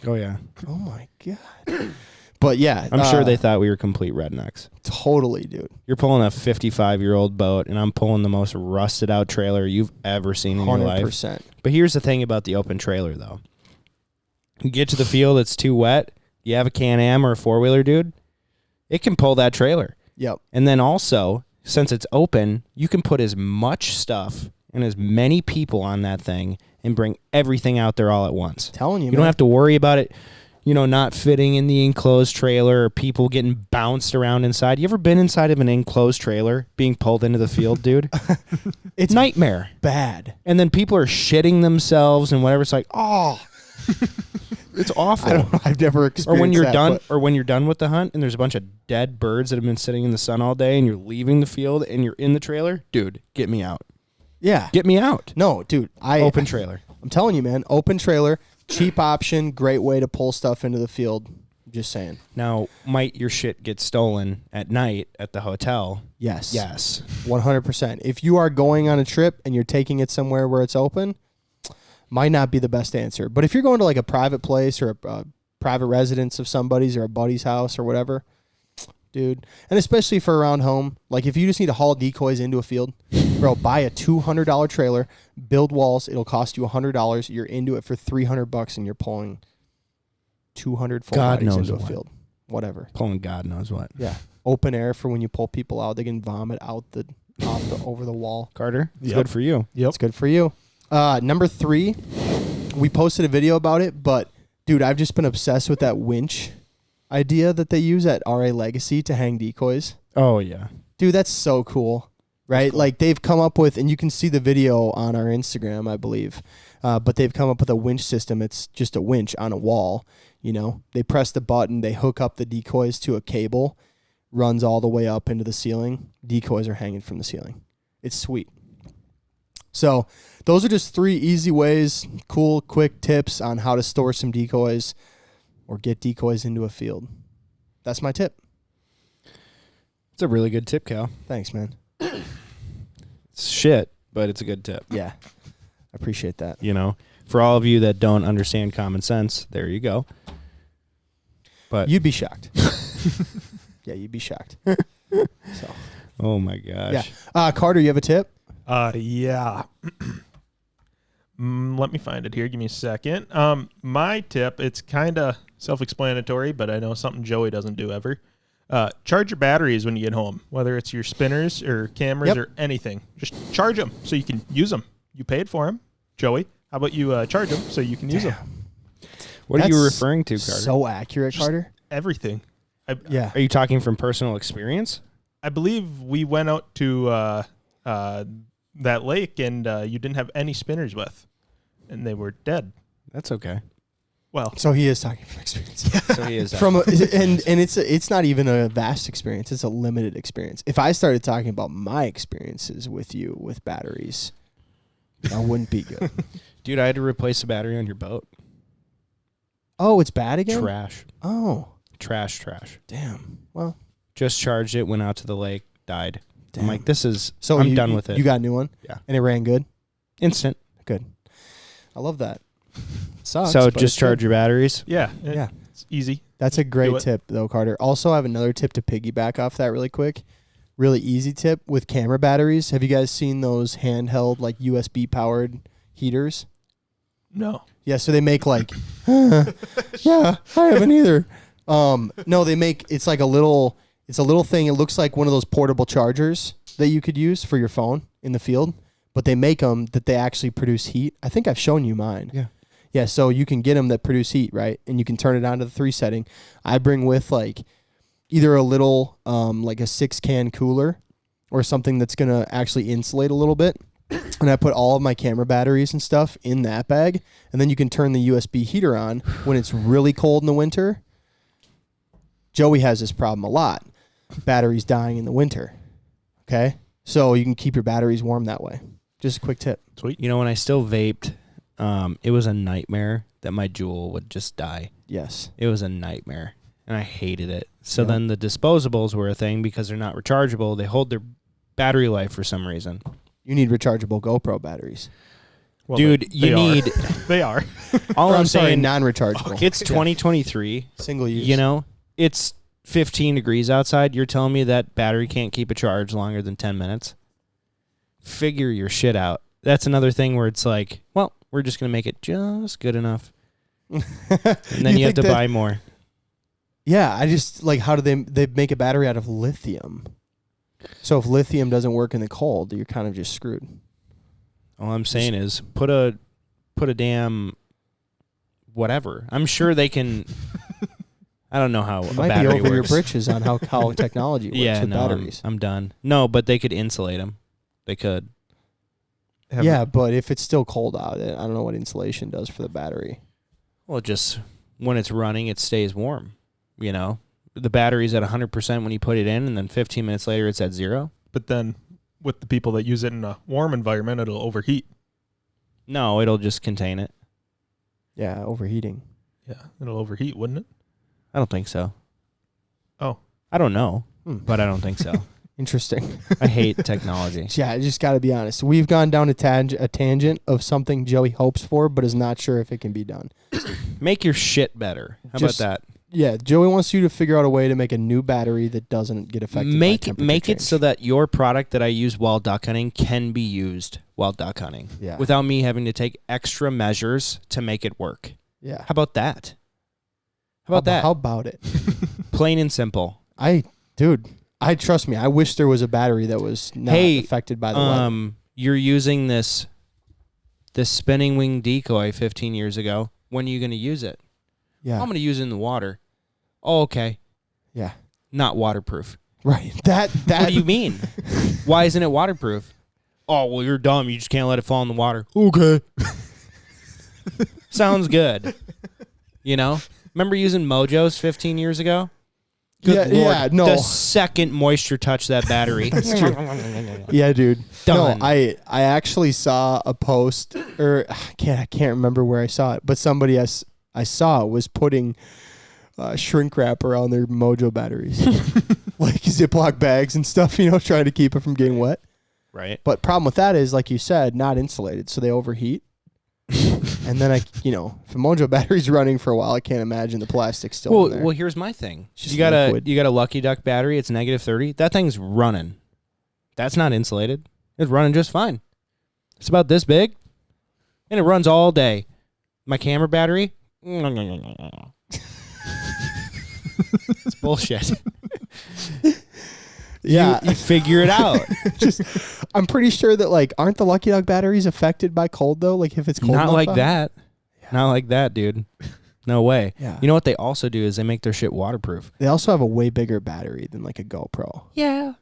Oh, yeah. Oh, my God. But, yeah. I'm sure they thought we were complete rednecks. Totally, dude. You're pulling a 55-year-old boat, and I'm pulling the most rusted-out trailer you've ever seen in your life. 100%. But here's the thing about the open trailer, though. You get to the field, it's too wet. You have a Can-Am or a four-wheeler, dude. It can pull that trailer. Yep. And then also, since it's open, you can put as much stuff and as many people on that thing and bring everything out there all at once. Telling you, You don't have to worry about it, not fitting in the enclosed trailer or people getting bounced around inside. You ever been inside of an enclosed trailer being pulled into the field, dude? It's nightmare. Bad. And then people are shitting themselves and whatever. It's like, oh, it's awful. I don't know. I've never experienced or when you're that, done, or when you're done with the hunt and there's a bunch of dead birds that have been sitting in the sun all day and you're leaving the field and you're in the trailer, dude, get me out. Yeah. Get me out. No, dude. Open trailer. I'm telling you, man. Open trailer, cheap option, great way to pull stuff into the field. Just saying. Now, might your shit get stolen at night at the hotel? Yes. Yes. 100%. If you are going on a trip and you're taking it somewhere where it's open, might not be the best answer. But if you're going to like a private place or a private residence of somebody's or a buddy's house or whatever, dude, and especially for around home, like if you just need to haul decoys into a field, bro, buy a $200 trailer, build walls. It'll cost you $100. You're into it for $300 and you're pulling 200 full bodies into a field. Whatever. Pulling God knows what. Yeah. Open air for when you pull people out. They can vomit out over the wall. Carter, it's good for you. Yep. It's good for you. Number 3, we posted a video about it, but dude, I've just been obsessed with that winch idea that they use at RA Legacy to hang decoys. Oh, yeah. Dude, that's so cool, right? Cool. Like they've come up with, and you can see the video on our Instagram, I believe, but they've come up with a winch system. It's just a winch on a wall. They press the button, they hook up the decoys to a cable, runs all the way up into the ceiling. Decoys are hanging from the ceiling. It's sweet. So those are just 3 easy ways, cool, quick tips on how to store some decoys or get decoys into a field. That's my tip. It's a really good tip, Cal. Thanks, man. It's shit, but it's a good tip. Yeah. I appreciate that. For all of you that don't understand common sense, there you go. But you'd be shocked. Yeah, you'd be shocked. So. Oh my gosh. Yeah. Carter, you have a tip? Yeah. Let me find it here. Give me a second. My tip, it's kind of self-explanatory, but I know something Joey doesn't do ever. Charge your batteries when you get home, whether it's your spinners or cameras or anything. Just charge them so you can use them. You paid for them. Joey, how about you charge them so you can use them? What are you referring to, Carter? So accurate, Carter. Everything. Yeah. Are you talking from personal experience? I believe we went out to that lake and you didn't have any spinners with, and they were dead. That's okay. Well, so he is talking from experience. So he is and it's not even a vast experience. It's a limited experience. If I started talking about my experiences with you with batteries, that wouldn't be good. Dude, I had to replace a battery on your boat. Oh, it's bad again? Trash. Oh. Trash. Damn. Well. Just charged it, went out to the lake, died. Damn. I'm like, I'm done with it. You got a new one? Yeah. And it ran good? Instant. Good. I love that. Sucks, so just charge your batteries? Yeah. Yeah. It's easy. That's a great tip, though, Carter. Also, I have another tip to piggyback off that really quick. Really easy tip with camera batteries. Have you guys seen those handheld, like USB-powered heaters? No. Yeah, so they make like, yeah, I haven't either. No, they make, it's like a little thing. It looks like one of those portable chargers that you could use for your phone in the field, but they make them that they actually produce heat. I think I've shown you mine. Yeah. Yeah, so you can get them that produce heat, right? And you can turn it on to the 3 setting. I bring with like either a little like a 6-can cooler or something that's going to actually insulate a little bit. And I put all of my camera batteries and stuff in that bag. And then you can turn the USB heater on when it's really cold in the winter. Joey has this problem a lot. Batteries dying in the winter. Okay? So you can keep your batteries warm that way. Just a quick tip. Sweet. You know, when I still vaped, it was a nightmare that my Juul would just die. Yes. It was a nightmare, and I hated it. So then the disposables were a thing because they're not rechargeable. They hold their battery life for some reason. You need rechargeable GoPro batteries. Well, Dude, you need... They are. All I'm sorry, saying, non-rechargeable. it's 2023. Single use. You know, it's 15 degrees outside. You're telling me that battery can't keep a charge longer than 10 minutes? Figure your shit out. That's another thing where it's like, well, we're just going to make it just good enough. And then you have to buy more. Yeah, I just, like, how do they make a battery out of lithium? So if lithium doesn't work in the cold, you're kind of just screwed. All I'm saying is put a damn whatever. I'm sure they can. I don't know how It a might be battery over your works. britches on how technology works Yeah, with no, batteries. I'm done. No, but they could insulate them. They could. Yeah, but if it's still cold out, I don't know what insulation does for the battery. Well, just when it's running, it stays warm. You know, the battery's at 100% when you put it in, and then 15 minutes later, it's at 0. But then with the people that use it in a warm environment, it'll overheat. No, it'll just contain it. Yeah, overheating. Yeah, it'll overheat, wouldn't it? I don't think so. Oh. I don't know, but I don't think so. Interesting. I hate technology. Yeah, I just got to be honest. We've gone down a tangent of something Joey hopes for, but is not sure if it can be done. Make your shit better. How Just- about that? Yeah, Joey wants you to figure out a way to make a new battery that doesn't get affected by temperature Make it change. so that your product that I use while duck hunting can be used while duck hunting. Yeah. Without me having to take extra measures to make it work. Yeah. How about that? How about that? How about it? Plain and simple. Trust me. I wish there was a battery that was not affected by the weather. You're using this spinning wing decoy 15 years ago. When are you going to use it? Yeah. I'm going to use it in the water. Oh, okay. Yeah. Not waterproof. Right. That. What do you mean? Why isn't it waterproof? Oh, well, you're dumb. You just can't let it fall in the water. Okay. Sounds good. You know? Remember using Mojos 15 years ago? Good Lord. Yeah, no. The second moisture touched that battery. That's true. Yeah, dude. Done. No, I actually saw a post, or I can't remember where I saw it, but somebody I saw was putting shrink wrap around their Mojo batteries, like Ziploc bags and stuff, trying to keep it from getting wet. Right. But problem with that is, like you said, not insulated, so they overheat. And then if a Mojo battery's running for a while, I can't imagine the plastic's still in there. Well, here's my thing. Just You got liquid. a Lucky Duck battery. It's -30. That thing's running. That's not insulated. It's running just fine. It's about this big, and it runs all day. My camera battery. It's bullshit. Yeah. You figure it out. I'm pretty sure that aren't the Lucky Duck batteries affected by cold though? Like if it's cold, Not enough like out? that. Not like that, dude. No way. Yeah. You know what they also do is they make their shit waterproof. They also have a way bigger battery than like a GoPro. Yeah.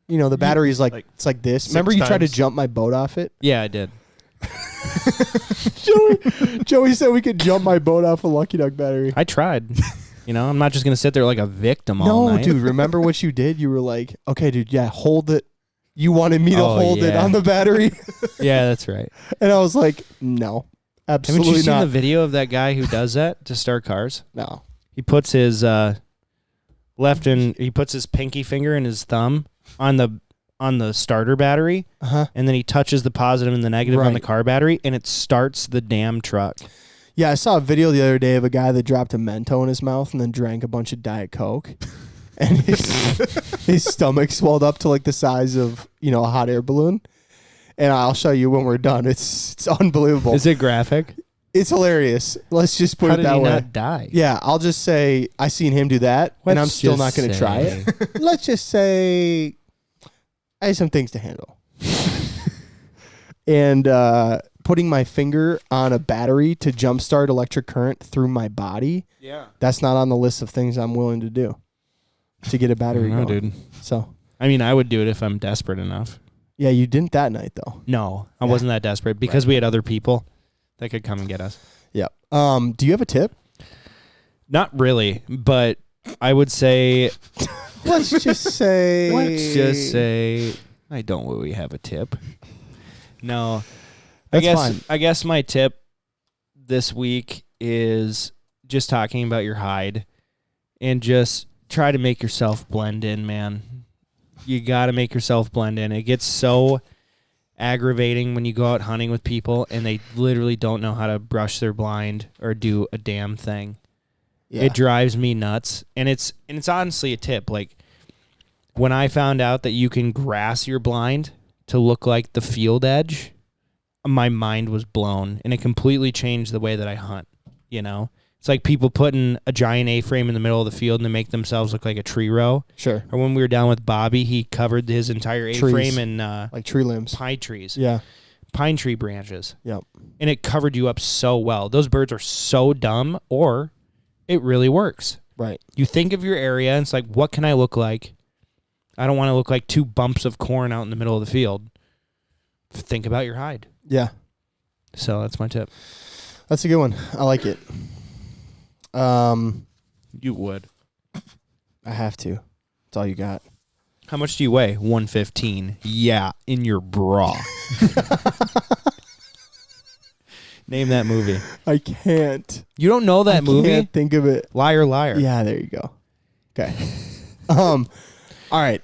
The battery's like it's like this. 6 Remember you tried to times. jump my boat off it? Yeah, I did. Joey said we could jump my boat off a Lucky Duck battery. I tried. I'm not just gonna sit there like a victim all night. No, dude. Remember what you did? You were like, okay, dude, yeah, hold it. You wanted me to hold it yeah. on the battery. Yeah, that's right. And I was like, no, absolutely Haven't you seen not. the video of that guy who does that to start cars? No. He puts his he puts his pinky finger and his thumb on the starter battery, and then he touches the positive and the negative on the Right. car battery, and it starts the damn truck. Yeah, I saw a video the other day of a guy that dropped a Mento in his mouth and then drank a bunch of Diet Coke. And his stomach swelled up to like the size of, a hot air balloon. And I'll show you when we're done. It's unbelievable. Is it graphic? It's hilarious. Let's just put How it did that he way. not die? Yeah, I'll just say I seen him do that, and I'm Let's still not just going to try it. Let's just say I have some things to handle. And putting my finger on a battery to jumpstart electric current through my body. Yeah. That's not on the list of things I'm willing to do to get a battery No, going. dude. So, I mean, I would do it if I'm desperate enough. yeah, you didn't that night though. No, I Yeah. wasn't that desperate because we had other people that could come and get us. Yep. Do you have a tip? Not really, but I would say, Let's just say. I don't really have a tip. No, That's fine. I guess my tip this week is just talking about your hide and just try to make yourself blend in, man. You got to make yourself blend in. It gets so aggravating when you go out hunting with people and they literally don't know how to brush their blind or do a damn thing. Yeah. It drives me nuts. And it's honestly a tip. Like when I found out that you can grass your blind to look like the field edge, my mind was blown and it completely changed the way that I hunt, you know? It's like people putting a giant A-frame in the middle of the field and they make themselves look like a tree row. Sure. Or when we were down with Bobby, he covered his entire A-frame in like tree limbs. pine trees. Yeah. Pine tree branches. Yep. And it covered you up so well. Those birds are so dumb, or it really works. Right. You think of your area and it's like, what can I look like? I don't want to look like 2 bumps of corn out in the middle of the field. Think about your hide. Yeah. So that's my tip. That's a good one. I like it. You would. I have to. That's all you got. How much do you weigh? 115. Yeah, in your bra. Name that movie. I can't. You don't know that movie? I can't think of it. Liar, liar. Yeah, there you go. Okay. All right.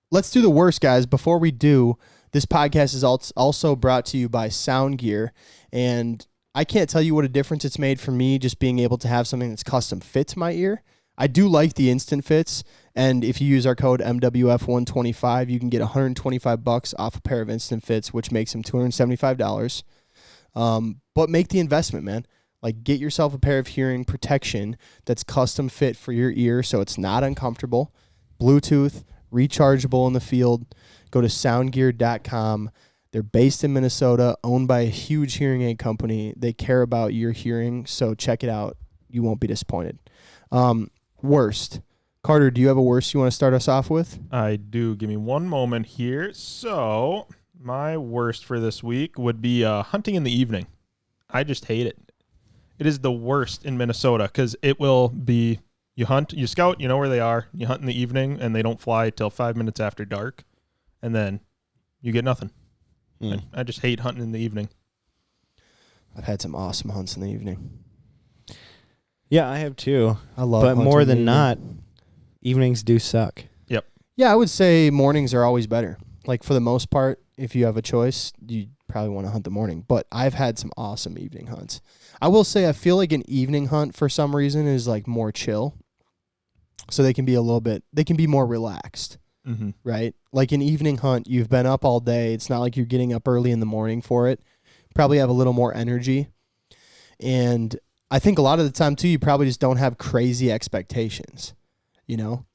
Let's do the worst, guys. Before we do, this podcast is also brought to you by SoundGear, and I can't tell you what a difference it's made for me just being able to have something that's custom fit to my ear. I do like the instant fits, and if you use our code MWF125, you can get $125 off a pair of instant fits, which makes them $275. But make the investment, man. Like, get yourself a pair of hearing protection that's custom fit for your ear so it's not uncomfortable. Bluetooth, rechargeable in the field. Go to soundgear.com. They're based in Minnesota, owned by a huge hearing aid company. They care about your hearing, so check it out. You won't be disappointed. Worst. Carter, do you have a worst you want to start us off with? I do. Give me one moment here. So my worst for this week would be hunting in the evening. I just hate it. It is the worst in Minnesota because it will be you hunt, you scout, you know where they are. You hunt in the evening and they don't fly till 5 minutes after dark, and then you get nothing. I just hate hunting in the evening. I've had some awesome hunts in the evening. Yeah, I have too. I love But hunting more in the than evening. not, evenings do suck. Yep. Yeah, I would say mornings are always better. Like, for the most part, if you have a choice, you probably want to hunt the morning. But I've had some awesome evening hunts. I will say I feel like an evening hunt, for some reason, is like more chill. So they can be more relaxed, right? Like an evening hunt, you've been up all day. It's not like you're getting up early in the morning for it. Probably have a little more energy. And I think a lot of the time, too, you probably just don't have crazy expectations, you know?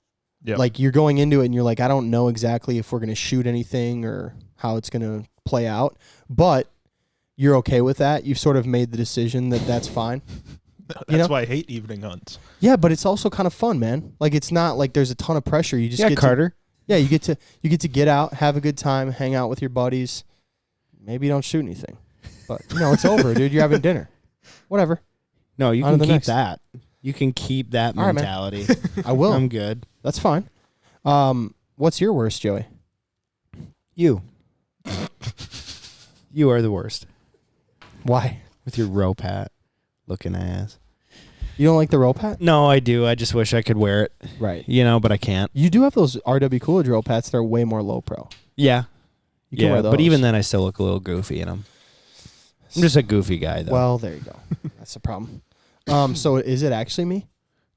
Yep. Like, you're going into it and you're like, I don't know exactly if we're going to shoot anything or how it's going to play out. But you're okay with that. You've sort of made the decision that that's fine. That's why I hate evening hunts. Yeah, but it's also kind of fun, man. Like, it's not like there's a ton of pressure. You just get Carter. you get to get out, have a good time, hang out with your buddies. Maybe you don't shoot anything. But, it's over, dude. You're having dinner. Whatever. No, you On can to the keep next. that. You can keep that All right, man. mentality. I will. I'm good. That's fine. What's your worst, Joey? You. You are the worst. Why? With your rope hat looking ass. You don't like the rope hat? No, I do. I just wish I could wear it. Right. But I can't. You do have those RW Coolidge rope hats that are way more low pro. Yeah. You can wear those. But even then, I still look a little goofy in them. I'm just a goofy guy, though. Well, there you go. That's the problem. So is it actually me?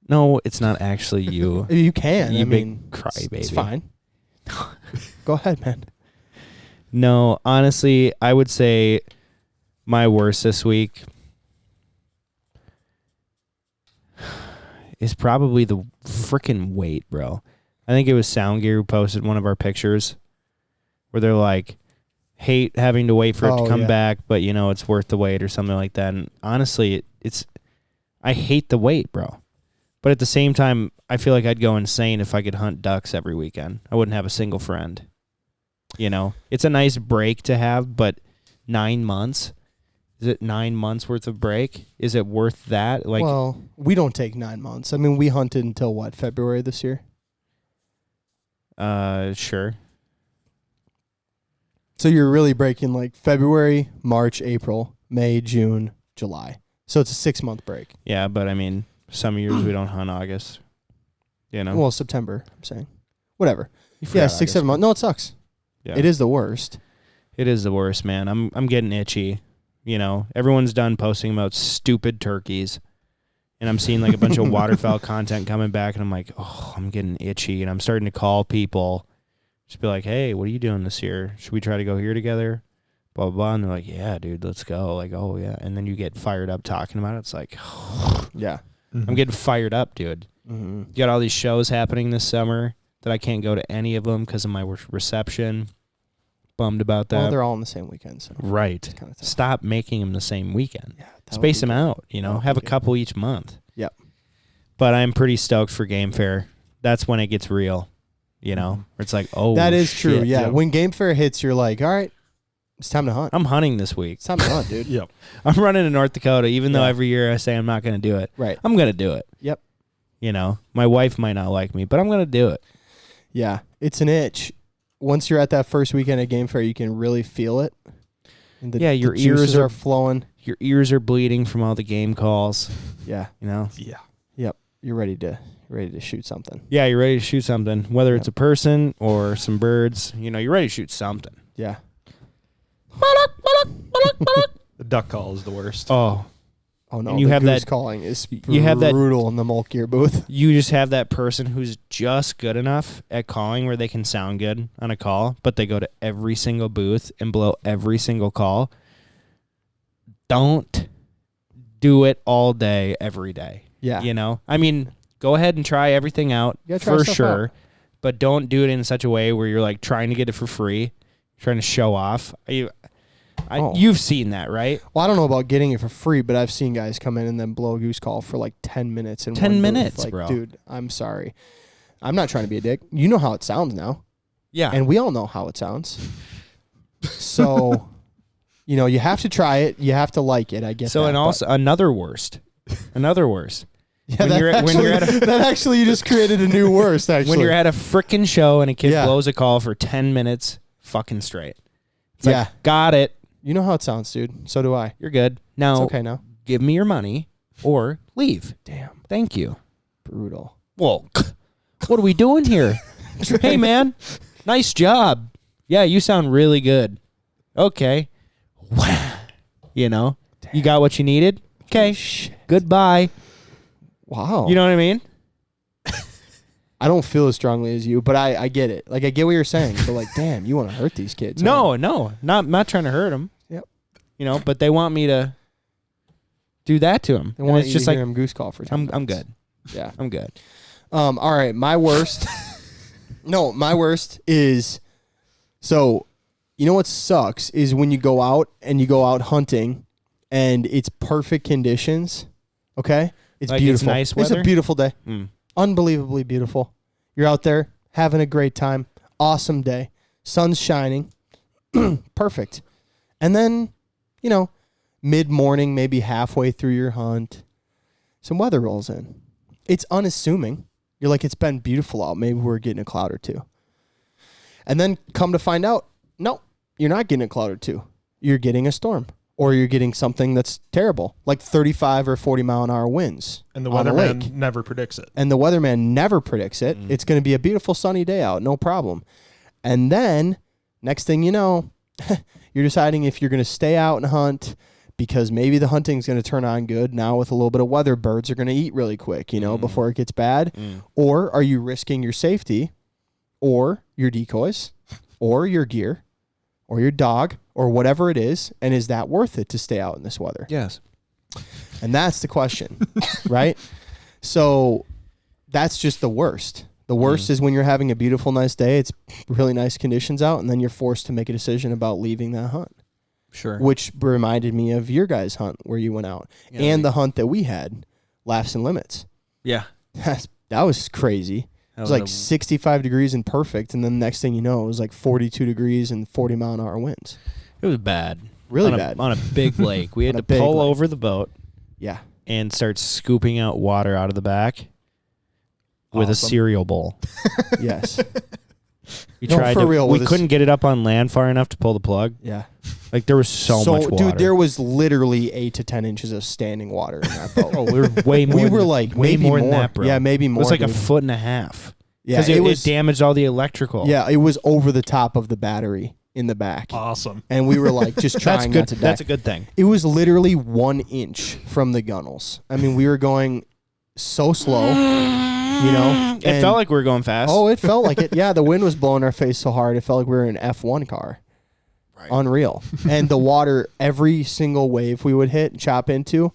No, it's not actually you. You can. You I big mean, crybaby. It's fine. Go ahead, man. No, honestly, I would say my worst this week is probably the freaking weight, bro. I think it was SoundGear who posted one of our pictures where they're like, hate having to wait for it to come yeah. back, but you know it's worth the wait or something like that. And honestly, I hate the wait, bro. But at the same time, I feel like I'd go insane if I could hunt ducks every weekend. I wouldn't have a single friend. You know, it's a nice break to have, but 9 months. Is it 9 months worth of break? Is it worth that? Like, well, we don't take 9 months. I mean, we hunted until what, February this year? Sure. So you're really breaking like February, March, April, May, June, July. So it's a 6-month break. Yeah, but I mean, some years we don't hunt August. You know? Well, September, I'm saying. Whatever. You Yeah, forgot 6, August. 7 months. No, it sucks. Yeah. It is the worst. It is the worst, man. I'm getting itchy. You know, everyone's done posting about stupid turkeys. And I'm seeing like a bunch of waterfowl content coming back, and I'm like, oh, I'm getting itchy. And I'm starting to call people. Just be like, hey, what are you doing this year? Should we try to go here together? Blah, blah, blah. And they're like, yeah, dude, let's go. Like, oh, yeah. And then you get fired up talking about it. It's like, Yeah. I'm getting fired up, dude. Mm-hmm. You got all these shows happening this summer that I can't go to any of them because of my reception. Bummed about that. Well, they're all on the same weekend. So Right. kind of tough. Stop making them the same weekend. Yeah, that Space would them be out, you know. would Have a be good. couple each month. Yep. But I'm pretty stoked for Gamefair. That's when it gets real, you know. Where it's like, oh, That is true. shit. Yeah. Yeah. When Gamefair hits, you're like, all right, it's time to hunt. I'm hunting this week. It's time to hunt, dude. Yep. I'm running to North Dakota, even though Yeah. every year I say I'm not going to do it. Right. I'm going to do it. Yep. You know, my wife might not like me, but I'm going to do it. Yeah. It's an itch. Once you're at that first weekend at Gamefair, you can really feel it. And Yeah, your the ears juices are- are flowing. Your ears are bleeding from all the game calls, Yeah. you know. Yeah. Yep. You're ready to shoot something. Yeah, you're ready to shoot something, whether it's a person or some birds. You know, you're ready to shoot something. Yeah. The duck call is the worst. Oh, Oh no. And you the have goose that- calling is you have that- brutal in the mulch gear booth. you just have that person who's just good enough at calling where they can sound good on a call, but they go to every single booth and blow every single call. Don't do it all day, every day. Yeah. You know? I mean, go ahead and try everything out You gotta try for stuff sure, out. but don't do it in such a way where you're like trying to get it for free, trying to show off. Oh. You've seen that, right? Well, I don't know about getting it for free, but I've seen guys come in and then blow a goose call for like 10 minutes. In 10 one booth. minutes, like, bro. Dude, I'm sorry. I'm not trying to be a dick. You know how it sounds now. Yeah. And we all know how it sounds. So, you know, you have to try it. You have to like it. I get so that. and but- also another worst. Yeah, when you're at a- that actually you just created a new worst. Actually, When you're at a frickin' show and a kid Yeah. blows a call for 10 minutes fucking straight. It's like, Yeah. got it. you know how it sounds, dude. So do I. You're good. Now, It's okay now. give me your money or leave. Damn, Thank you. brutal. Whoa. What are we doing here? Hey, man. Nice job. Yeah, you sound really good. Okay. Wow. You know, you got what you needed? Okay. Goodbye. Wow. You know what I mean? I don't feel as strongly as you, but I get it. Like I get what you're saying. But like, damn, you want to hurt these kids? huh? No, not trying to hurt them. Yep. You know, but they want me to do that to them. They want it's you just to like hear him goose call for 10 I'm minutes. good. Yeah. I'm good. All right. My worst. No, my worst is. So, you know what sucks is when you go out hunting, and it's perfect conditions. Okay, it's Like it's beautiful. nice It's a weather? beautiful day. Mm. Unbelievably beautiful. You're out there having a great time. Awesome day. Sun's shining. Perfect. And then, you know, mid-morning, maybe halfway through your hunt, some weather rolls in. It's unassuming. You're like, it's been beautiful out. Maybe we're getting a cloud or two. And then come to find out, no, you're not getting a cloud or two. You're getting a storm. Or you're getting something that's terrible, like 35 or 40 mile an hour winds. And the on a lake. weatherman never predicts it. And the weatherman never predicts it. It's going to be a beautiful sunny day out, no problem. And then next thing you know, you're deciding if you're going to stay out and hunt because maybe the hunting's going to turn on good. Now with a little bit of weather, birds are going to eat really quick, you know, before it gets bad. Or are you risking your safety or your decoys or your gear or your dog or whatever it is, and is that worth it to stay out in this weather? Yes. And that's the question, right? So that's just the worst The worst is when you're having a beautiful, nice day. It's really nice conditions out, and then you're forced to make a decision about leaving that hunt. Sure. Which reminded me of your guys' hunt where you went out, and the hunt that we had, Laughs and Limits. Yeah. That was crazy. It was like 65 degrees and perfect, and then the next thing you know, it was like 42 degrees and 40-mile-an-hour winds. It was bad. Really bad. On a big lake. We had to pull over the boat. Yeah. And start scooping out water out of the back with a cereal bowl. Yes. We couldn't get it up on land far enough to pull the plug. Yeah. Like there was so much water. Dude, there was literally 8 to 10 inches of standing water in that boat. Oh, we were way more. We were like way maybe more than that, bro. Yeah, maybe more. It was like dude. a foot and a half. Yeah, because it damaged all the electrical. Yeah, it was over the top of the battery in the back. Awesome. And we were like just trying not to die. That's a good thing. It was literally 1 inch from the gunnels. I mean, we were going so slow, you know. It felt like we were going fast. Oh, it felt like it. Yeah, the wind was blowing our face so hard, it felt like we were in an F1 car. Right. Unreal. And the water, every single wave we would hit and chop into,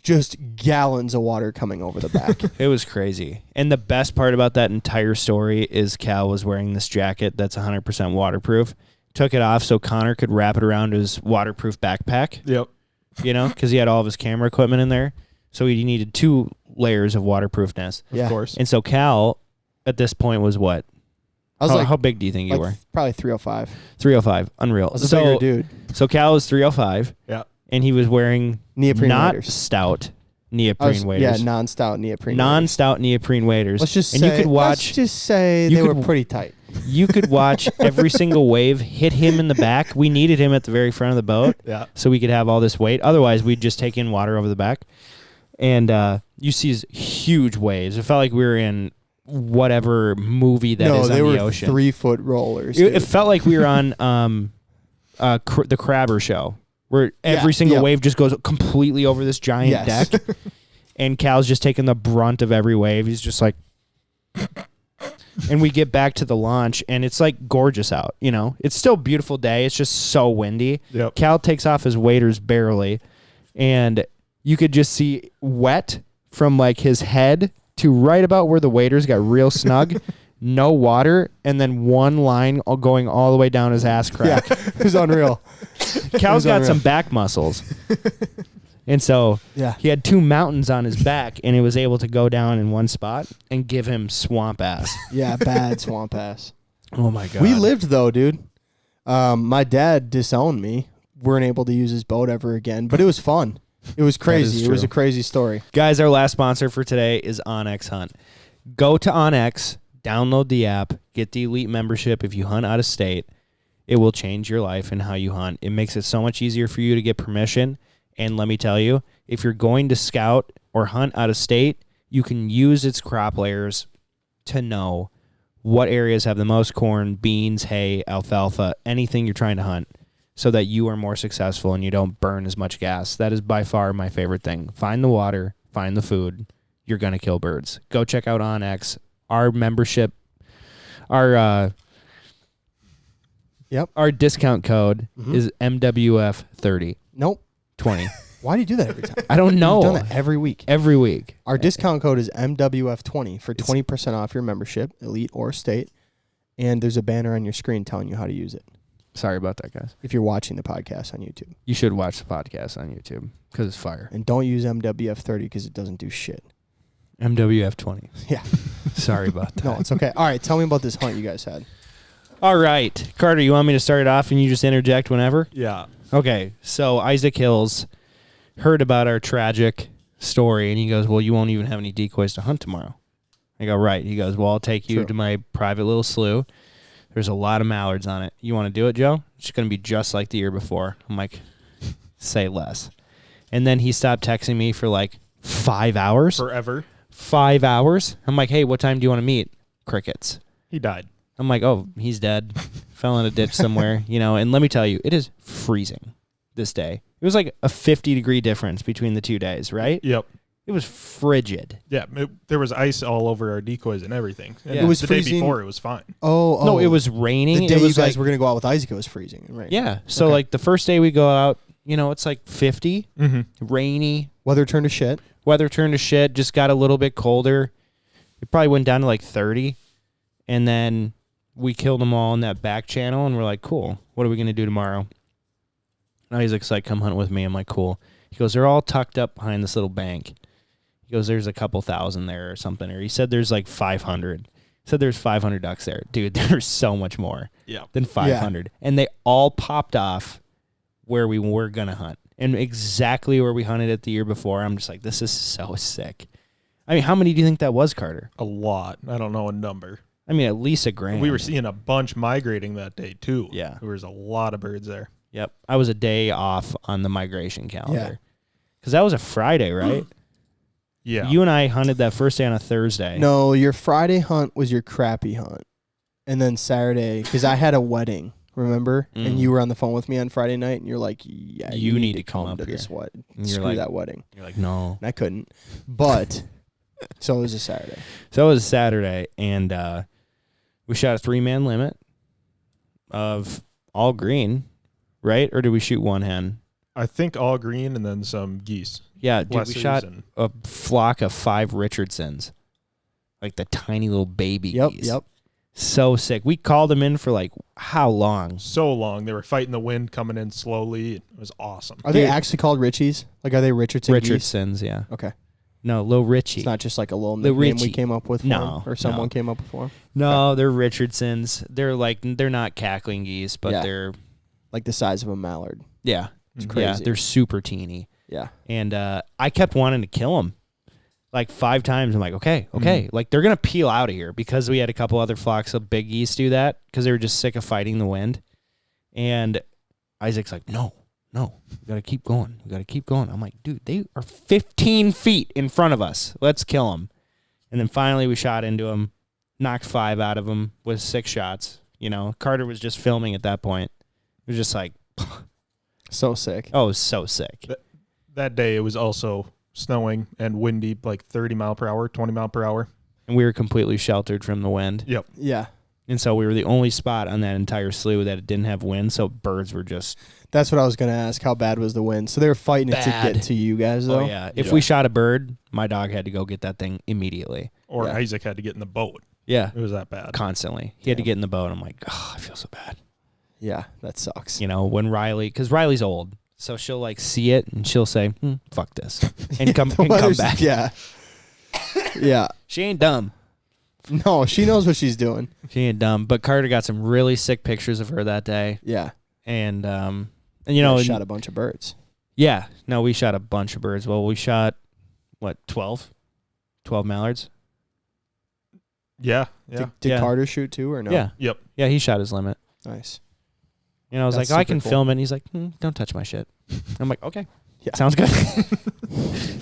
just gallons of water coming over the back. It was crazy. And the best part about that entire story is Cal was wearing this jacket that's 100% waterproof. Took it off so Connor could wrap it around his waterproof backpack. Yep. You know, because he had all of his camera equipment in there. So he needed 2 layers of waterproofness. Yeah. Of course. And so Cal, at this point, was what? I was how big do you think you were? Probably 305. 305. Unreal. I was a bigger dude. So Cal was 305. Yeah. And he was wearing neoprene waders. Stout neoprene waders. Yeah, non-stout neoprene neoprene waders. Let's just say they were pretty tight. You could watch every single wave hit him in the back. We needed him at the very front of the boat so we could have all this weight. Otherwise, we'd just take in water over the back. And you see these huge waves. It felt like we were in whatever movie that is on the ocean. No, they were 3-foot rollers. It felt like we were on the Crabber show, where every single wave just goes completely over this giant deck. And Cal's just taking the brunt of every wave. He's just like... And we get back to the launch, and it's like gorgeous out, you know? It's still a beautiful day. It's just so windy. Yep. Cal takes off his waders barely, and you could just see wet from like his head to right about where the waders got real snug. No water, and then one line going all the way down his ass crack. Yeah, it was unreal. Cal's got some back muscles. And so he had 2 mountains on his back, and he was able to go down in one spot and give him swamp ass. Yeah, bad swamp ass. Oh, my God. We lived, though, dude. My dad disowned me. Weren't able to use his boat ever again, but it was fun. It was crazy. It was a crazy story. Guys, our last sponsor for today is OnX Hunt. Go to OnX, download the app, get the elite membership if you hunt out of state. It will change your life and how you hunt. It makes it so much easier for you to get permission. And let me tell you, if you're going to scout or hunt out of state, you can use its crop layers to know what areas have the most corn, beans, hay, alfalfa, anything you're trying to hunt, so that you are more successful and you don't burn as much gas. That is by far my favorite thing. Find the water, find the food. You're going to kill birds. Go check out OnX. Our membership, our discount code is MWF30. Nope. 20. Why do you do that every time? I don't know. We've done that every week. Every week. Our discount code is MWF20 for 20% off your membership, elite or state. And there's a banner on your screen telling you how to use it. Sorry about that, guys. If you're watching the podcast on YouTube. You should watch the podcast on YouTube because it's fire. And don't use MWF30 because it doesn't do shit. MWF20. Yeah. Sorry about that. No, it's okay. All right, tell me about this hunt you guys had. All right. Carter, you want me to start it off and you just interject whenever? Yeah. Okay, so Isaac Hills heard about our tragic story, and he goes, well, you won't even have any decoys to hunt tomorrow. I go, right. He goes, well, I'll take you to my private little slough. There's a lot of mallards on it. You want to do it, Joe? It's going to be just like the year before. I'm like, say less. And then he stopped texting me for like 5 hours. Forever. 5 hours. I'm like, hey, what time do you want to meet? Crickets. He died. I'm like, oh, he's dead. Fell in a ditch somewhere, you know. And let me tell you, it is freezing this day. It was like a 50-degree difference between the 2 days, right? Yep. It was frigid. Yeah, there was ice all over our decoys and everything. And yeah. It was the freezing. Day before, it was fine. Oh. No, it was raining. The day it was you guys were going to go out with Isaac, it was freezing. Right. Yeah. So, like, the first day we go out, you know, it's like 50, rainy. Weather turned to shit. Just got a little bit colder. It probably went down to like 30. And then we killed them all in that back channel, and we're like, cool, what are we going to do tomorrow? And Isaac's like, come hunt with me. I'm like, cool. He goes, they're all tucked up behind this little bank. He goes, there's a couple thousand there or something. Or he said there's like 500. He said there's 500 ducks there. Dude, there's so much more than 500. And they all popped off where we were going to hunt. And exactly where we hunted it the year before. I'm just like, this is so sick. I mean, how many do you think that was, Carter? A lot. I don't know a number. I mean, at least a grand. We were seeing a bunch migrating that day, too. Yeah. There was a lot of birds there. Yep. I was a day off on the migration calendar. Because that was a Friday, right? Yeah. You and I hunted that first day on a Thursday. No, your Friday hunt was your crappy hunt. And then Saturday, because I had a wedding, remember? And you were on the phone with me on Friday night, and you're like, yeah, you need to come up to here. this wedding. And you're Screw like- that wedding. You're like, no. And I couldn't. But, so it was a Saturday. So it was Saturday, and we shot a 3-man limit of all green, right? Or did we shoot one hen? I think all green and then some geese. Yeah, dude, we Lessers shot and- a flock of 5 Richardsons. Like the tiny little baby geese. Yep. So sick. We called them in for like how long? So long. They were fighting the wind coming in slowly. It was awesome. Are they Dude. actually called Richies? Like, are they Richardson geese? Richardsons, yeah. Okay. No, Lil Richie. It's not just like a little The nickname we Richie. came up with for No, him, or someone no. came up with for him. No, they're Richardsons. They're not cackling geese, but Yeah. they're Like the size of a mallard. yeah. It's Yeah, crazy. they're super teeny. Yeah. And I kept wanting to kill them like 5 times. I'm like, okay. Like, they're going to peel out of here because we had a couple other flocks of big geese do that because they were just sick of fighting the wind. And Isaac's like, no, we got to keep going. I'm like, dude, they are 15 feet in front of us. Let's kill them. And then finally we shot into them, knocked 5 out of them with 6 shots. You know, Carter was just filming at that point. It was just like, So sick. oh, it was so sick. That day it was also snowing and windy, like 30 mile per hour, 20 mile per hour. And we were completely sheltered from the wind. Yep. Yeah. And so we were the only spot on that entire slough that it didn't have wind, so birds were just... That's what I was going to ask. How bad was the wind? So they were fighting it to Bad. get to you guys, though? Oh, yeah. If we shot a bird, my dog had to go get that thing immediately. Or Yeah. Isaac had to get in the boat. Yeah. It was that bad. Constantly. He had to get in the boat. I'm like, oh, I feel so bad. Yeah, that sucks. You know, when Riley... Because Riley's old, so she'll, like, see it, and she'll say, fuck this, and come back. Yeah. Yeah. She ain't dumb. No, she knows what she's doing. She ain't dumb. But Carter got some really sick pictures of her that day. Yeah. And you know... shot a bunch of birds. Yeah. No, we shot a bunch of birds. Well, we shot, what, 12? 12 mallards? Yeah. Did Yeah. Carter shoot too or no? Yeah. Yep. Yeah, he shot his limit. Nice. You know, I was That's like, I super can cool. film it. And he's like, don't touch my shit. I'm like, okay. Yeah. Sounds good.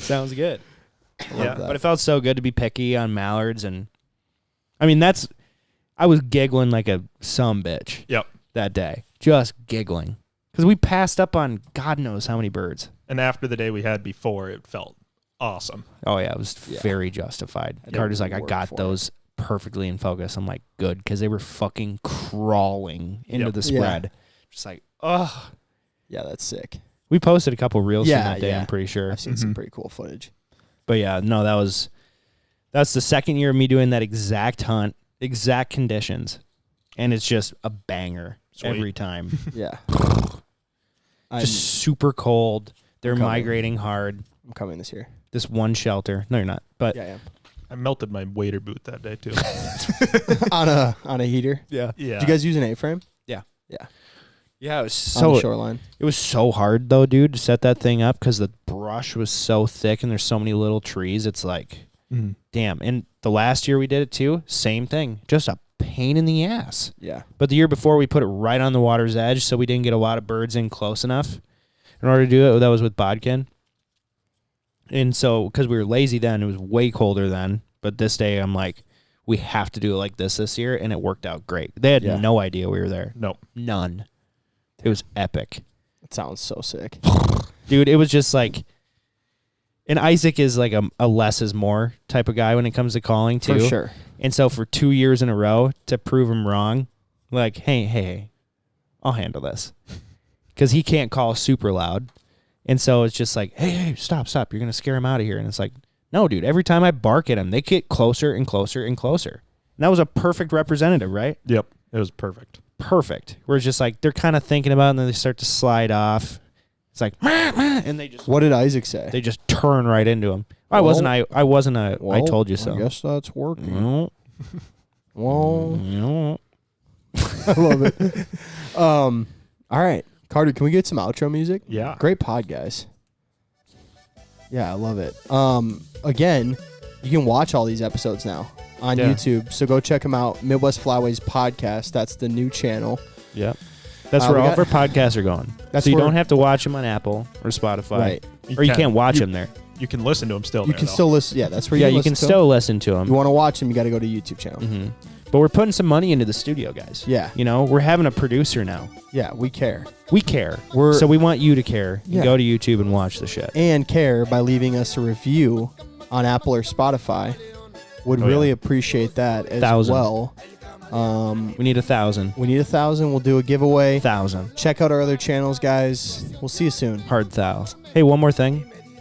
Sounds good. Love Yeah. that. But it felt so good to be picky on mallards. And I mean, I was giggling like a bitch. Yep. That day. Just giggling. Because we passed up on God knows how many birds. And after the day we had before, it felt awesome. Oh, yeah. It was Yeah. very justified. I didn't Carter's like, I work got for it. those perfectly in focus. I'm like, good. Because they were fucking crawling into Yep. the Yeah. spread. Just like, ugh. Yeah, that's sick. We posted a couple reels Yeah, from that day, yeah. I'm pretty sure. I've seen some pretty cool footage. But yeah, no, that's the second year of me doing that exact hunt, exact conditions. And it's just a banger Sweet. every time. Yeah. Just super cold. They're coming. migrating hard. I'm coming this year. This one shelter. No, you're not. But Yeah, I am. I melted my wader boot that day too. on a heater. yeah. Yeah. Did you guys use an A-frame? Yeah, it was On the so shoreline. it was so hard though, dude, to set that thing up because the brush was so thick and there's so many little trees. It's like, damn. And the last year we did it too, same thing. Just a pain in the ass. Yeah. But the year before, we put it right on the water's edge, so we didn't get a lot of birds in close enough. In order to do it, that was with bodkin. And so, because we were lazy then, it was way colder then. But this day, I'm like, we have to do it like this year, and it worked out great. They had Yeah. no idea we were there. Nope. None. It was epic. It sounds so sick. Dude, it was just like... And Isaac is like a less is more type of guy when it comes to calling, too. For sure. And so for 2 years in a row, to prove him wrong, like, hey, I'll handle this. Because he can't call super loud. And so it's just like, hey, stop. You're going to scare him out of here. And it's like, no, dude, every time I bark at him, they get closer and closer and closer. And that was a perfect representative, right? Yep. It was perfect. Perfect. Where it's just like they're kind of thinking about it and then they start to slide off. It's like, and they just What did Isaac say? they just turn right into him. I wasn't I told you so. I guess that's working. No. Well, No. I love it. All right, Carter, can we get some outro music? Yeah. Great pod, guys. Yeah, I love it. Again, you can watch all these episodes now on YouTube, so go check them out. Midwest Flyways Podcast. That's the new channel. Yep. That's where all of our podcasts are going. That's so you where- don't have to watch them on Apple or Spotify. Right. Or you can't watch them there. You can listen to them still. You can still listen. Yeah, that's where Yeah, you you can listen to still listen to them. You them. want to watch them, you got to go to YouTube channel. Mm-hmm. But we're putting some money into the studio, guys. Yeah. You know, we're having a producer now. Yeah, we care. We care. We're- So we want you to care. You Yeah. go to YouTube and watch the shit. And care by leaving us a review on Apple or Spotify. Would really appreciate that as 1,000. well. We need 1,000. We need 1,000. We'll do a giveaway. 1,000. Check out our other channels, guys. We'll see you soon. Hard thou. Hey, one more thing.